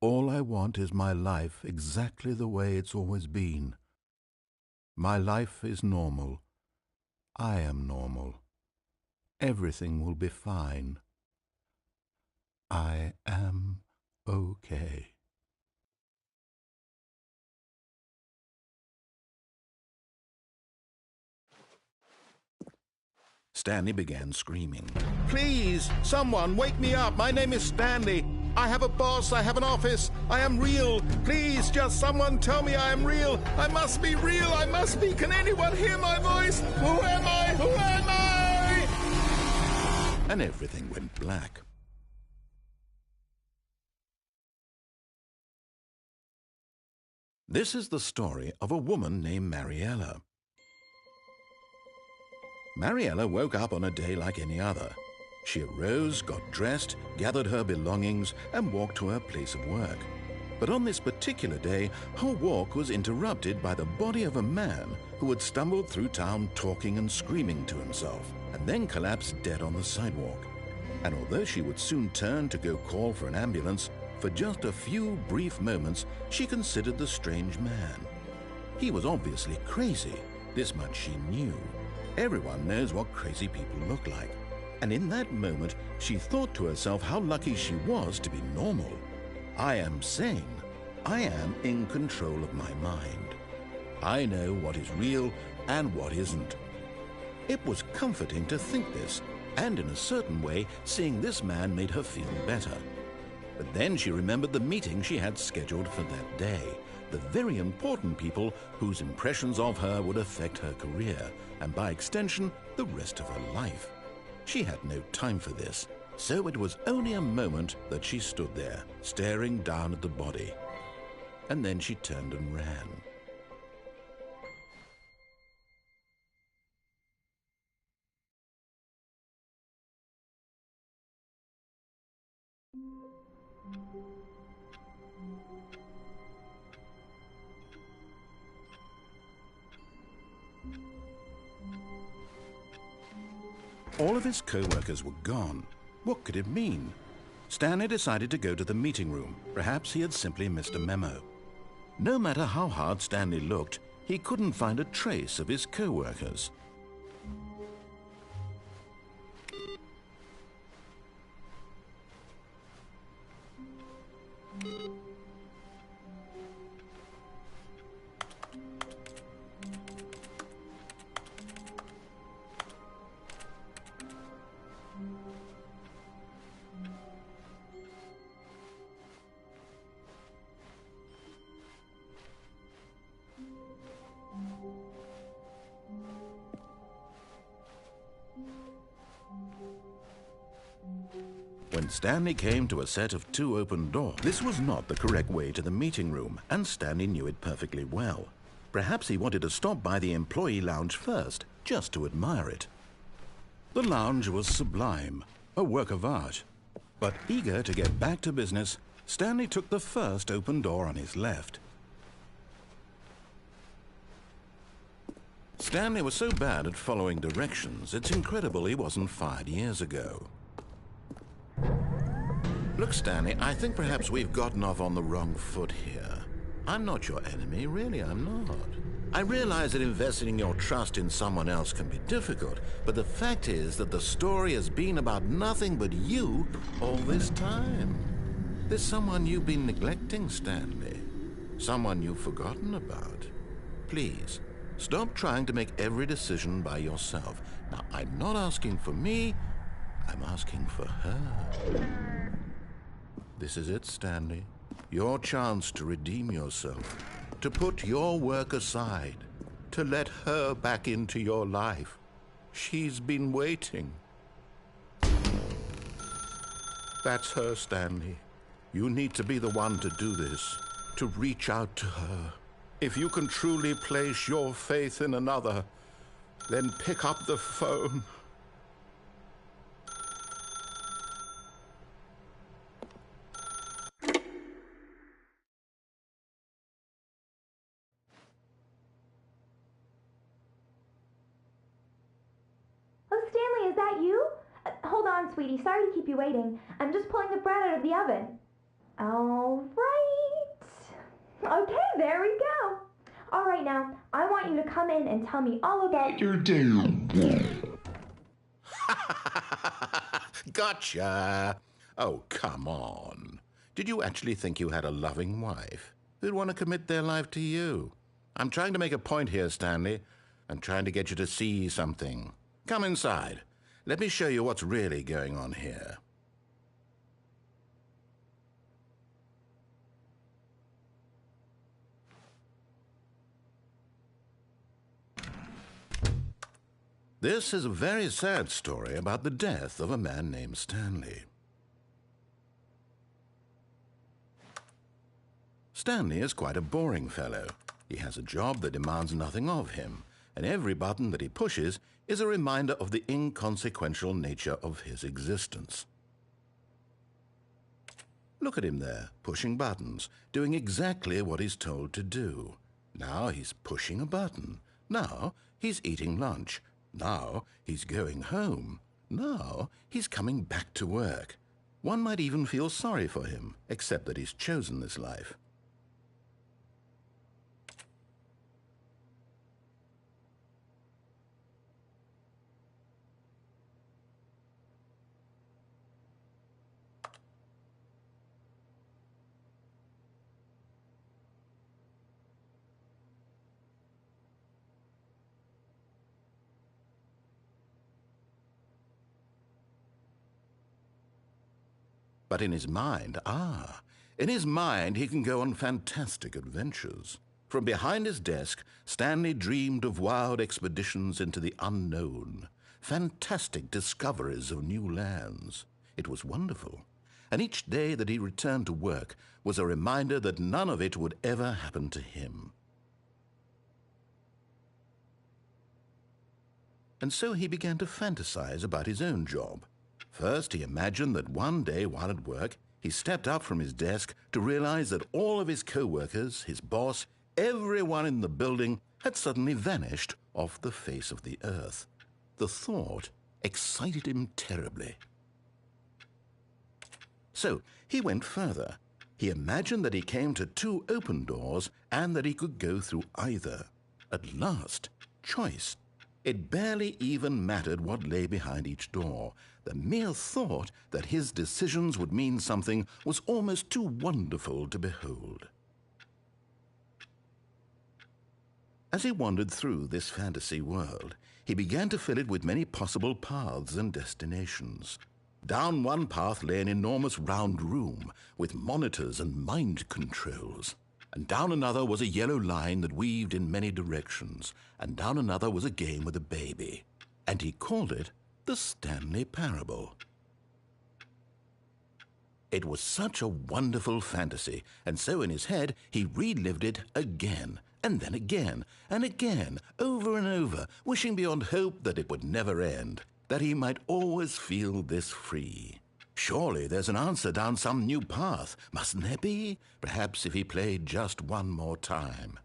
All I want is my life exactly the way it's always been. My life is normal. I am normal. Everything will be fine. I am okay. Stanley began screaming. Please, someone, wake me up. My name is Stanley. I have a boss, I have an office, I am real. Please, just someone tell me I am real. I must be real, I must be. Can anyone hear my voice? Who am I? Who am I? And everything went black. This is the story of a woman named Mariella. Mariella woke up on a day like any other. She arose, got dressed, gathered her belongings, and walked to her place of work. But on this particular day, her walk was interrupted by the body of a man who had stumbled through town talking and screaming to himself, and then collapsed dead on the sidewalk. And although she would soon turn to go call for an ambulance, for just a few brief moments, she considered the strange man. He was obviously crazy. This much she knew. Everyone knows what crazy people look like. And in that moment, she thought to herself how lucky she was to be normal. I am sane. I am in control of my mind. I know what is real and what isn't. It was comforting to think this, and in a certain way, seeing this man made her feel better. But then she remembered the meeting she had scheduled for that day, the very important people whose impressions of her would affect her career, and by extension, the rest of her life. She had no time for this, so it was only a moment that she stood there, staring down at the body. And then she turned and ran. All of his co-workers were gone. What could it mean? Stanley decided to go to the meeting room. Perhaps he had simply missed a memo. No matter how hard Stanley looked, he couldn't find a trace of his co-workers. When Stanley came to a set of 2 open doors, this was not the correct way to the meeting room, and Stanley knew it perfectly well. Perhaps he wanted to stop by the employee lounge first, just to admire it. The lounge was sublime, a work of art. But eager to get back to business, Stanley took the first open door on his left. Stanley was so bad at following directions, it's incredible he wasn't fired years ago. Look, Stanley, I think perhaps we've gotten off on the wrong foot here. I'm not your enemy, really, I'm not. I realize that investing your trust in someone else can be difficult, but the fact is that the story has been about nothing but you all this time. There's someone you've been neglecting, Stanley. Someone you've forgotten about. Please, stop trying to make every decision by yourself. Now, I'm not asking for me, I'm asking for her. This is it, Stanley. Your chance to redeem yourself, to put your work aside, to let her back into your life. She's been waiting. That's her, Stanley. You need to be the one to do this, to reach out to her. If you can truly place your faith in another, then pick up the phone. Sweetie, sorry to keep you waiting. I'm just pulling the bread out of the oven. All right. Okay, there we go. All right, now, I want you to come in and tell me all about your day. Gotcha. Oh, come on. Did you actually think you had a loving wife who'd want to commit their life to you? I'm trying to make a point here, Stanley. I'm trying to get you to see something. Come inside. Let me show you what's really going on here. This is a very sad story about the death of a man named Stanley. Stanley is quite a boring fellow. He has a job that demands nothing of him, and every button that he pushes is a reminder of the inconsequential nature of his existence. Look at him there, pushing buttons, doing exactly what he's told to do. Now he's pushing a button. Now he's eating lunch. Now he's going home. Now he's coming back to work. One might even feel sorry for him, except that he's chosen this life. But in his mind, in his mind he can go on fantastic adventures. From behind his desk, Stanley dreamed of wild expeditions into the unknown, fantastic discoveries of new lands. It was wonderful, and each day that he returned to work was a reminder that none of it would ever happen to him. And so he began to fantasize about his own job. First, he imagined that one day while at work, he stepped up from his desk to realize that all of his co-workers, his boss, everyone in the building had suddenly vanished off the face of the earth. The thought excited him terribly. So he went further. He imagined that he came to 2 open doors and that he could go through either. At last, choice. It barely even mattered what lay behind each door. The mere thought that his decisions would mean something was almost too wonderful to behold. As he wandered through this fantasy world, he began to fill it with many possible paths and destinations. Down one path lay an enormous round room with monitors and mind controls. And down another was a yellow line that weaved in many directions, and down another was a game with a baby. And he called it the Stanley Parable. It was such a wonderful fantasy, and so in his head he relived it again, and then again, and again, over and over, wishing beyond hope that it would never end, that he might always feel this free. Surely there's an answer down some new path, mustn't there be? Perhaps if he played just one more time.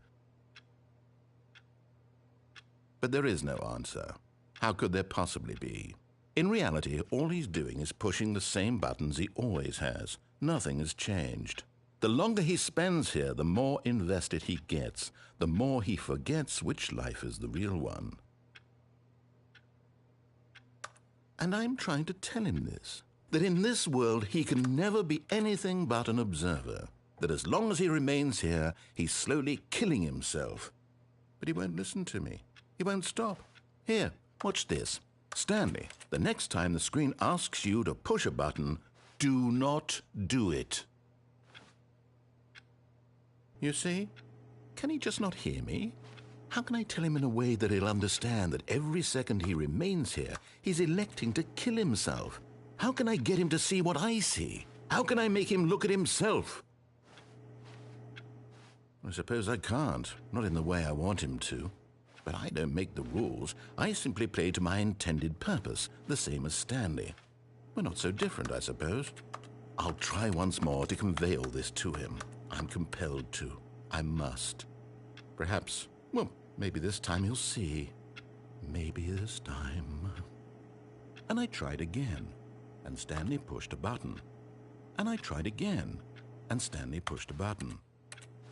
But there is no answer. How could there possibly be? In reality, all he's doing is pushing the same buttons he always has. Nothing has changed. The longer he spends here, the more invested he gets, the more he forgets which life is the real one. And I'm trying to tell him this. That in this world he can never be anything but an observer, that as long as he remains here, he's slowly killing himself. But he won't listen to me. He won't stop. Here, watch this. Stanley, the next time the screen asks you to push a button, do not do it. You see? Can he just not hear me? How can I tell him in a way that he'll understand that every second he remains here, he's electing to kill himself? How can I get him to see what I see? How can I make him look at himself? I suppose I can't, not in the way I want him to. But I don't make the rules. I simply play to my intended purpose, the same as Stanley. We're not so different, I suppose. I'll try once more to convey all this to him. I'm compelled to. I must. Perhaps, well, maybe this time he'll see. Maybe this time. And I tried again. And Stanley pushed a button. And I tried again, and Stanley pushed a button.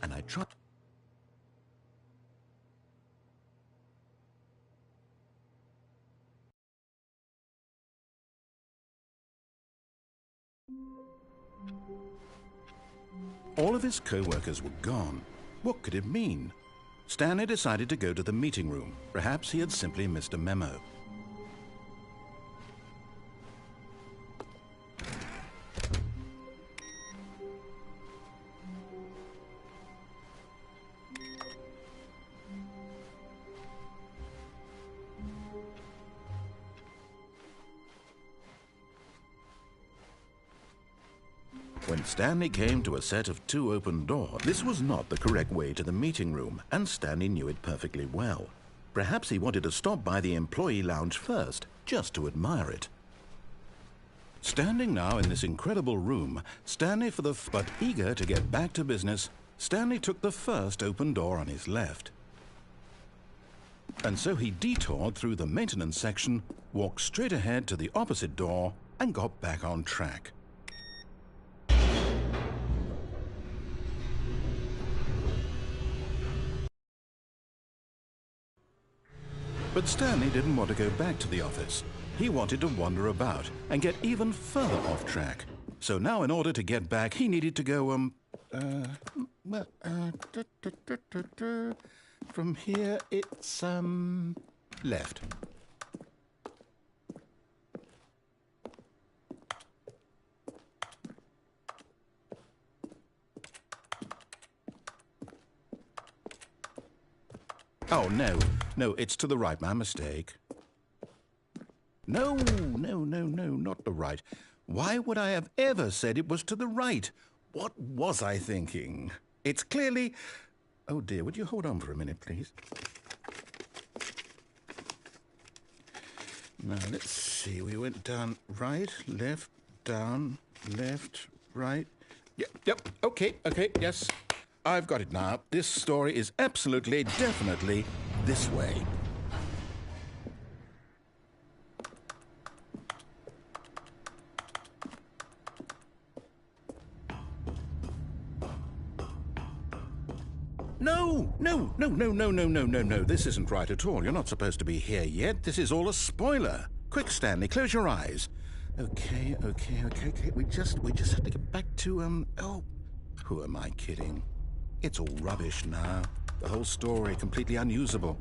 And I tried. All of his co-workers were gone. What could it mean? Stanley decided to go to the meeting room. Perhaps he had simply missed a memo. when Stanley came to a set of 2 open doors. This was not the correct way to the meeting room, and Stanley knew it perfectly well. Perhaps he wanted to stop by the employee lounge first, just to admire it. Standing now in this incredible room, but eager to get back to business, Stanley took the first open door on his left. And so he detoured through the maintenance section, walked straight ahead to the opposite door, and got back on track. But Stanley didn't want to go back to the office. He wanted to wander about and get even further off track. So now in order to get back, he needed to go, from here it's, left. Oh, no, it's to the right, my mistake. No, not the right. Why would I have ever said it was to the right? What was I thinking? It's clearly... Oh, dear, would you hold on for a minute, please? Now, let's see. We went down right, left, down, left, right. Yep, okay, yes. I've got it now. This story is absolutely, definitely this way. No. This isn't right at all. You're not supposed to be here yet. This is all a spoiler. Quick, Stanley, close your eyes. Okay. We just have to get back to, oh, who am I kidding? It's all rubbish now. The whole story completely unusable.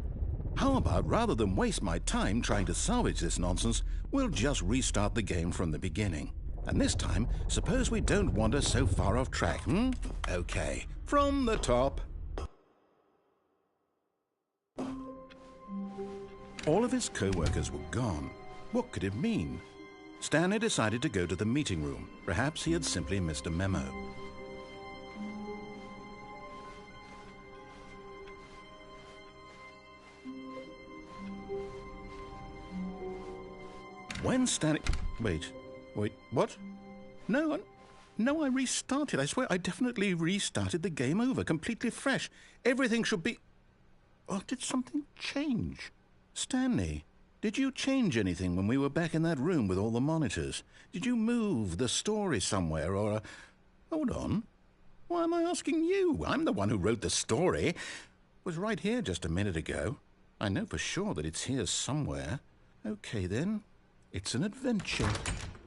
How about, rather than waste my time trying to salvage this nonsense, we'll just restart the game from the beginning. And this time, suppose we don't wander so far off track, Okay, from the top. All of his co-workers were gone. What could it mean? Stanley decided to go to the meeting room. Perhaps he had simply missed a memo. When Stanley... Wait, what? No, I restarted. I swear I definitely restarted the game over, completely fresh. Everything should be... Oh, did something change? Stanley, did you change anything when we were back in that room with all the monitors? Did you move the story somewhere or... Hold on. Why am I asking you? I'm the one who wrote the story. It was right here just a minute ago. I know for sure that it's here somewhere. Okay, then. It's an adventure.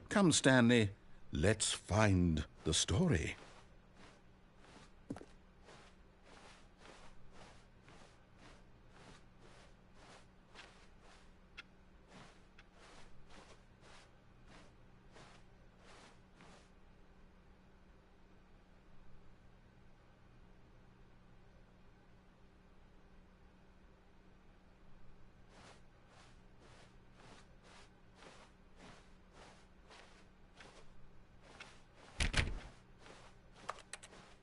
Come, Stanley. Let's find the story.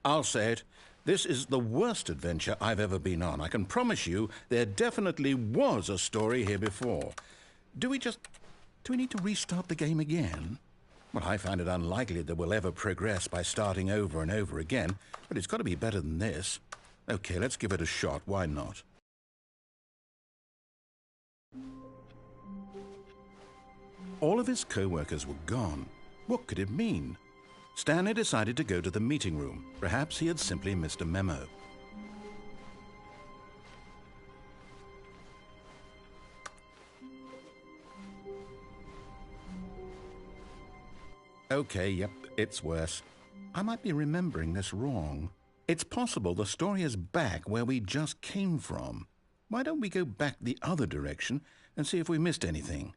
I'll say it. This is the worst adventure I've ever been on. I can promise you there definitely was a story here before. Do we need to restart the game again? Well, I find it unlikely that we'll ever progress by starting over and over again, but it's got to be better than this. Okay, let's give it a shot. Why not? All of his co-workers were gone. What could it mean? Stanley decided to go to the meeting room. Perhaps he had simply missed a memo. Okay, yep, it's worse. I might be remembering this wrong. It's possible the story is back where we just came from. Why don't we go back the other direction and see if we missed anything?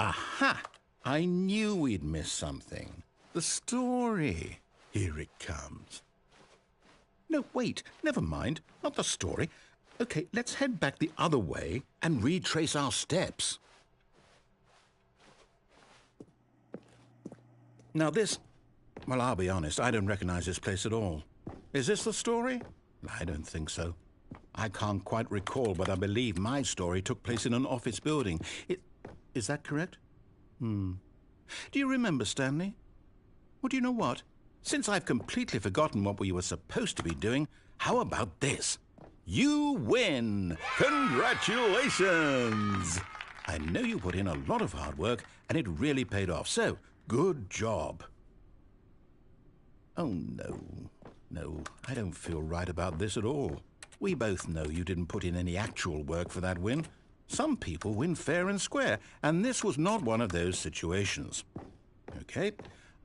Aha! I knew we'd miss something. The story. Here it comes. No, wait, never mind. Not the story. Okay, let's head back the other way and retrace our steps. Now this... Well, I'll be honest, I don't recognize this place at all. Is this the story? I don't think so. I can't quite recall, but I believe my story took place in an office building. Is that correct? Do you remember, Stanley? Well, do you know what? Since I've completely forgotten what we were supposed to be doing, how about this? You win! Congratulations! I know you put in a lot of hard work, and it really paid off, so good job. Oh, no. No, I don't feel right about this at all. We both know you didn't put in any actual work for that win. Some people win fair and square, and this was not one of those situations. Okay,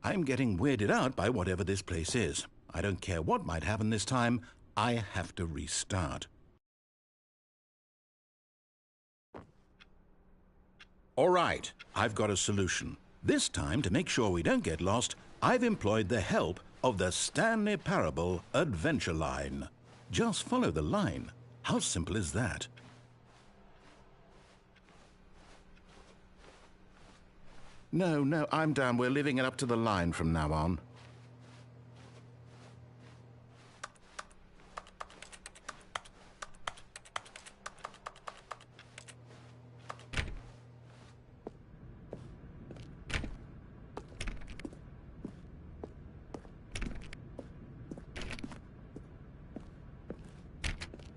I'm getting weirded out by whatever this place is. I don't care what might happen this time. I have to restart. All right, I've got a solution. This time, to make sure we don't get lost, I've employed the help of the Stanley Parable Adventure Line. Just follow the line. How simple is that? No, I'm down. We're leaving it up to the line from now on.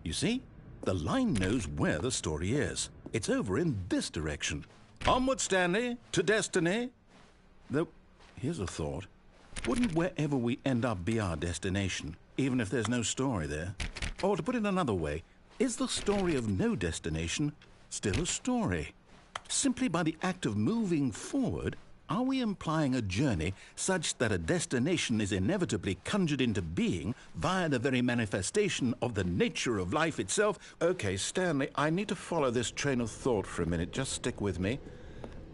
You see? The line knows where the story is. It's over in this direction. Onward, Stanley, to destiny. Though, here's a thought. Wouldn't wherever we end up be our destination, even if there's no story there? Or to put it another way, is the story of no destination still a story? Simply by the act of moving forward, are we implying a journey such that a destination is inevitably conjured into being via the very manifestation of the nature of life itself? Okay, Stanley, I need to follow this train of thought for a minute. Just stick with me.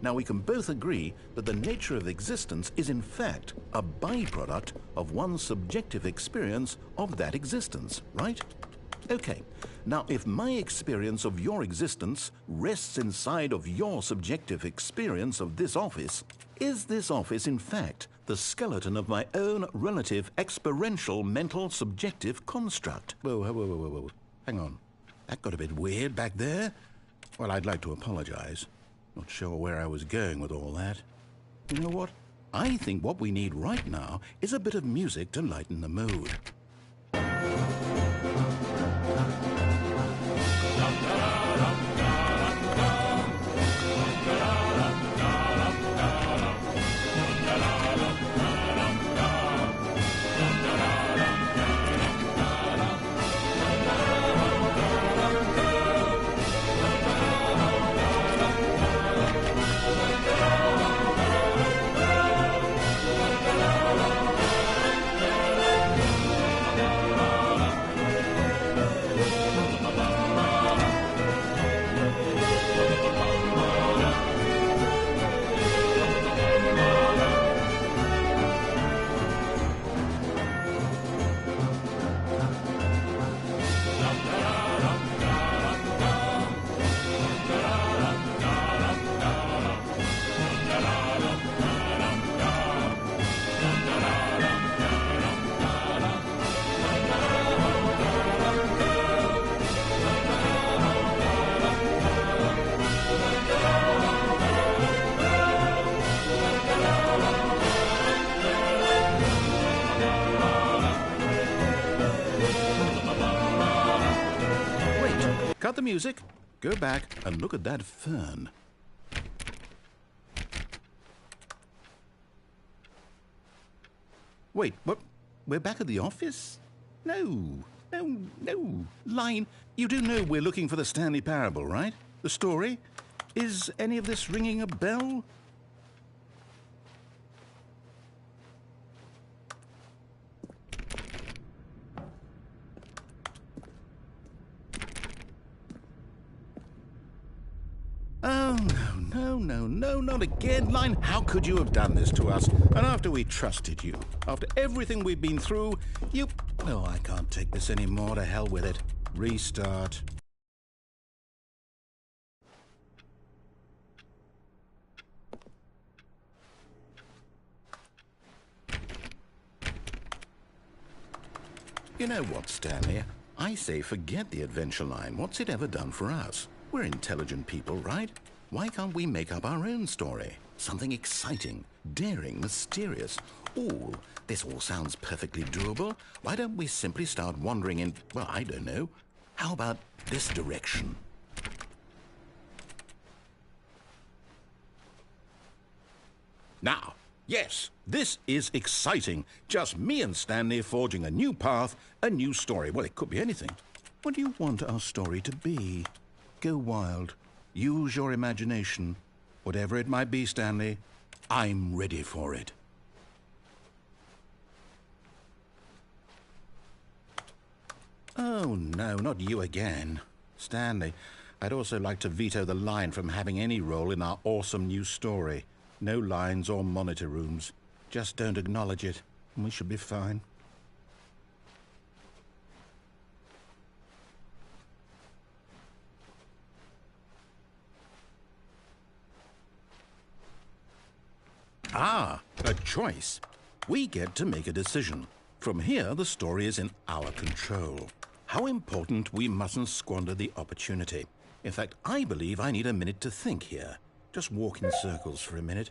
Now, we can both agree that the nature of existence is in fact a byproduct of one's subjective experience of that existence, right? Okay, now if my experience of your existence rests inside of your subjective experience of this office, is this office in fact the skeleton of my own relative experiential mental subjective construct? Whoa. Hang on. That got a bit weird back there. Well, I'd like to apologize. Not sure where I was going with all that. You know what? I think what we need right now is a bit of music to lighten the mood. Cut the music, go back and look at that fern. Wait, what? We're back at the office? No. Line, you do know we're looking for the Stanley Parable, right? The story? Is any of this ringing a bell? Oh, no, not again, Line. How could you have done this to us? And after we trusted you, after everything we've been through, you... Oh, I can't take this anymore. To hell with it. Restart. You know what, Stanley? I say forget the adventure line. What's it ever done for us? We're intelligent people, right? Why can't we make up our own story? Something exciting, daring, mysterious. Ooh, this all sounds perfectly doable. Why don't we simply start wandering in, well, I don't know. How about this direction? Now, yes, this is exciting. Just me and Stanley forging a new path, a new story. Well, it could be anything. What do you want our story to be? Go wild. Use your imagination. Whatever it might be, Stanley, I'm ready for it. Oh, no, not you again. Stanley, I'd also like to veto the line from having any role in our awesome new story. No lines or monitor rooms. Just don't acknowledge it, and we should be fine. Ah, a choice. We get to make a decision. From here, the story is in our control. How important we mustn't squander the opportunity. In fact, I believe I need a minute to think here. Just walk in circles for a minute.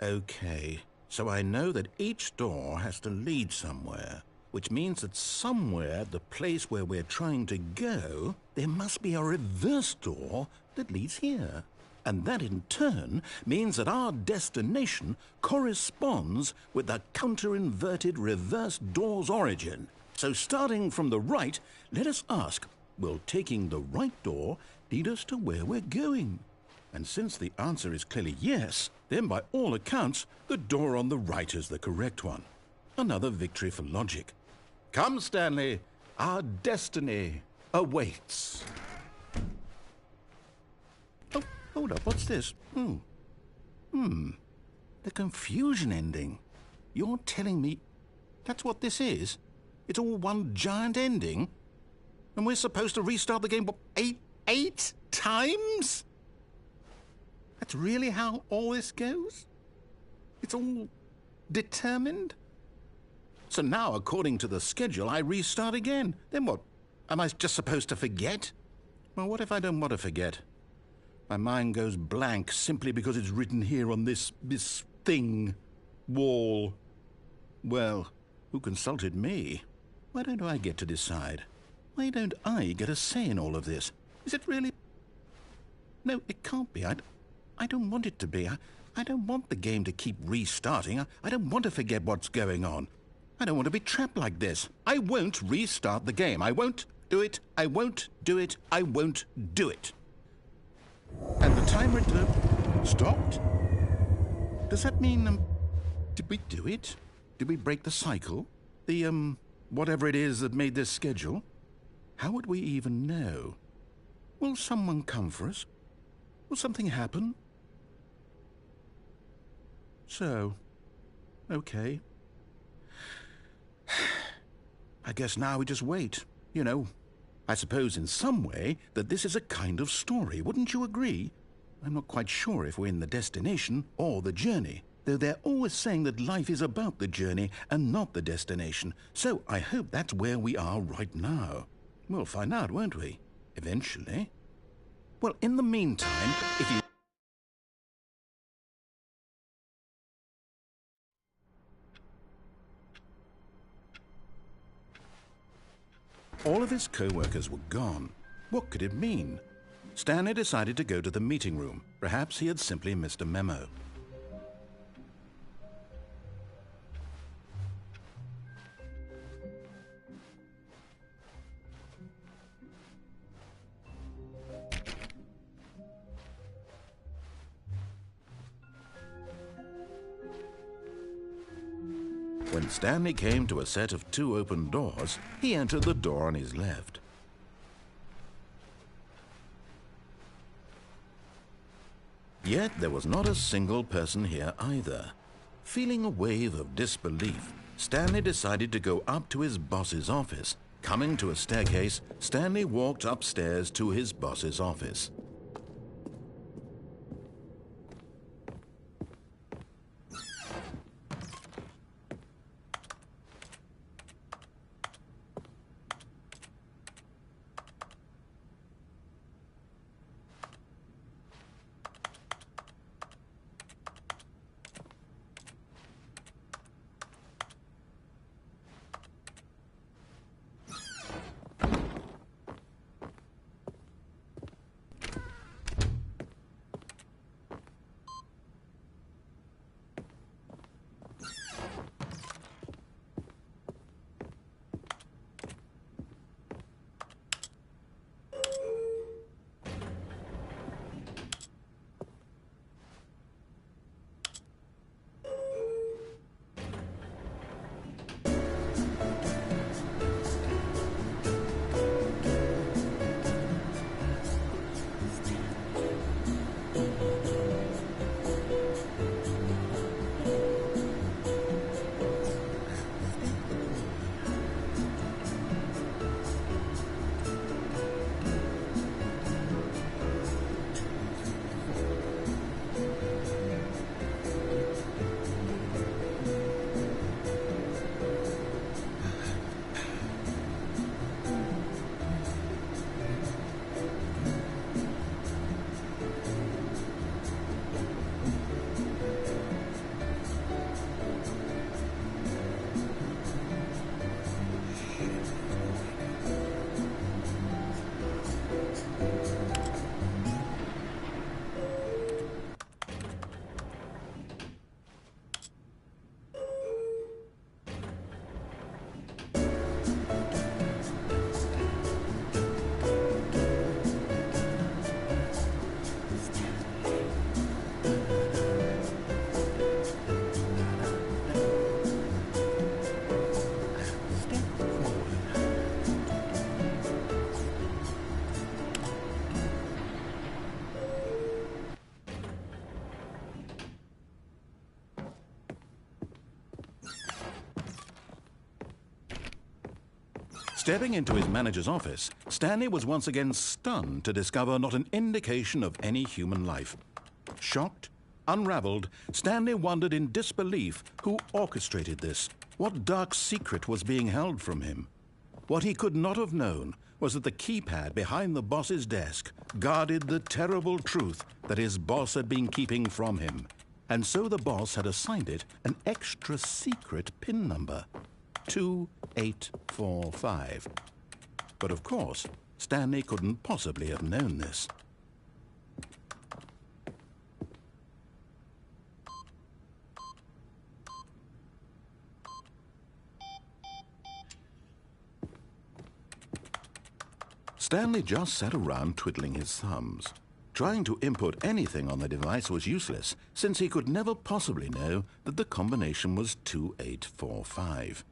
Okay, so I know that each door has to lead somewhere, which means that somewhere, the place where we're trying to go, there must be a reverse door that leads here. And that in turn means that our destination corresponds with the counter-inverted reverse door's origin. So starting from the right, let us ask, will taking the right door lead us to where we're going? And since the answer is clearly yes, then by all accounts, the door on the right is the correct one. Another victory for logic. Come, Stanley, our destiny awaits. Oh, hold up, what's this? The confusion ending. You're telling me that's what this is? It's all one giant ending? And we're supposed to restart the game, what, eight times? That's really how all this goes? It's all determined? So now, according to the schedule, I restart again. Then what? Am I just supposed to forget? Well, what if I don't want to forget? My mind goes blank simply because it's written here on this thing, wall. Well, who consulted me? Why don't I get to decide? Why don't I get a say in all of this? Is it really? No, it can't be. I don't want it to be. I don't want the game to keep restarting. I don't want to forget what's going on. I don't want to be trapped like this. I won't restart the game. I won't do it. I won't do it. I won't do it. And the timer stopped? Does that mean, did we do it? Did we break the cycle? The, whatever it is that made this schedule? How would we even know? Will someone come for us? Will something happen? So, okay. I guess now we just wait, you know. I suppose in some way that this is a kind of story, wouldn't you agree? I'm not quite sure if we're in the destination or the journey, though they're always saying that life is about the journey and not the destination. So I hope that's where we are right now. We'll find out, won't we? Eventually. Well, in the meantime, if you... All of his co-workers were gone. What could it mean? Stanley decided to go to the meeting room. Perhaps he had simply missed a memo. When Stanley came to a set of 2 open doors, he entered the door on his left. Yet there was not a single person here either. Feeling a wave of disbelief, Stanley decided to go up to his boss's office. Coming to a staircase, Stanley walked upstairs to his boss's office. Stepping into his manager's office, Stanley was once again stunned to discover not an indication of any human life. Shocked, unraveled, Stanley wondered in disbelief who orchestrated this. What dark secret was being held from him? What he could not have known was that the keypad behind the boss's desk guarded the terrible truth that his boss had been keeping from him. And so the boss had assigned it an extra secret PIN number, 2845. But of course, Stanley couldn't possibly have known this. Stanley just sat around twiddling his thumbs. Trying to input anything on the device was useless, since he could never possibly know that the combination was 2845.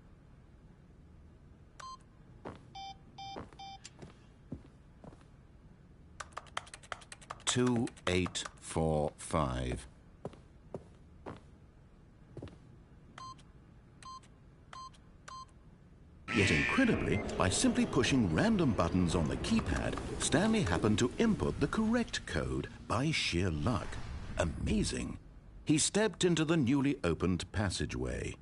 Yet incredibly, by simply pushing random buttons on the keypad, Stanley happened to input the correct code by sheer luck. Amazing. He stepped into the newly opened passageway.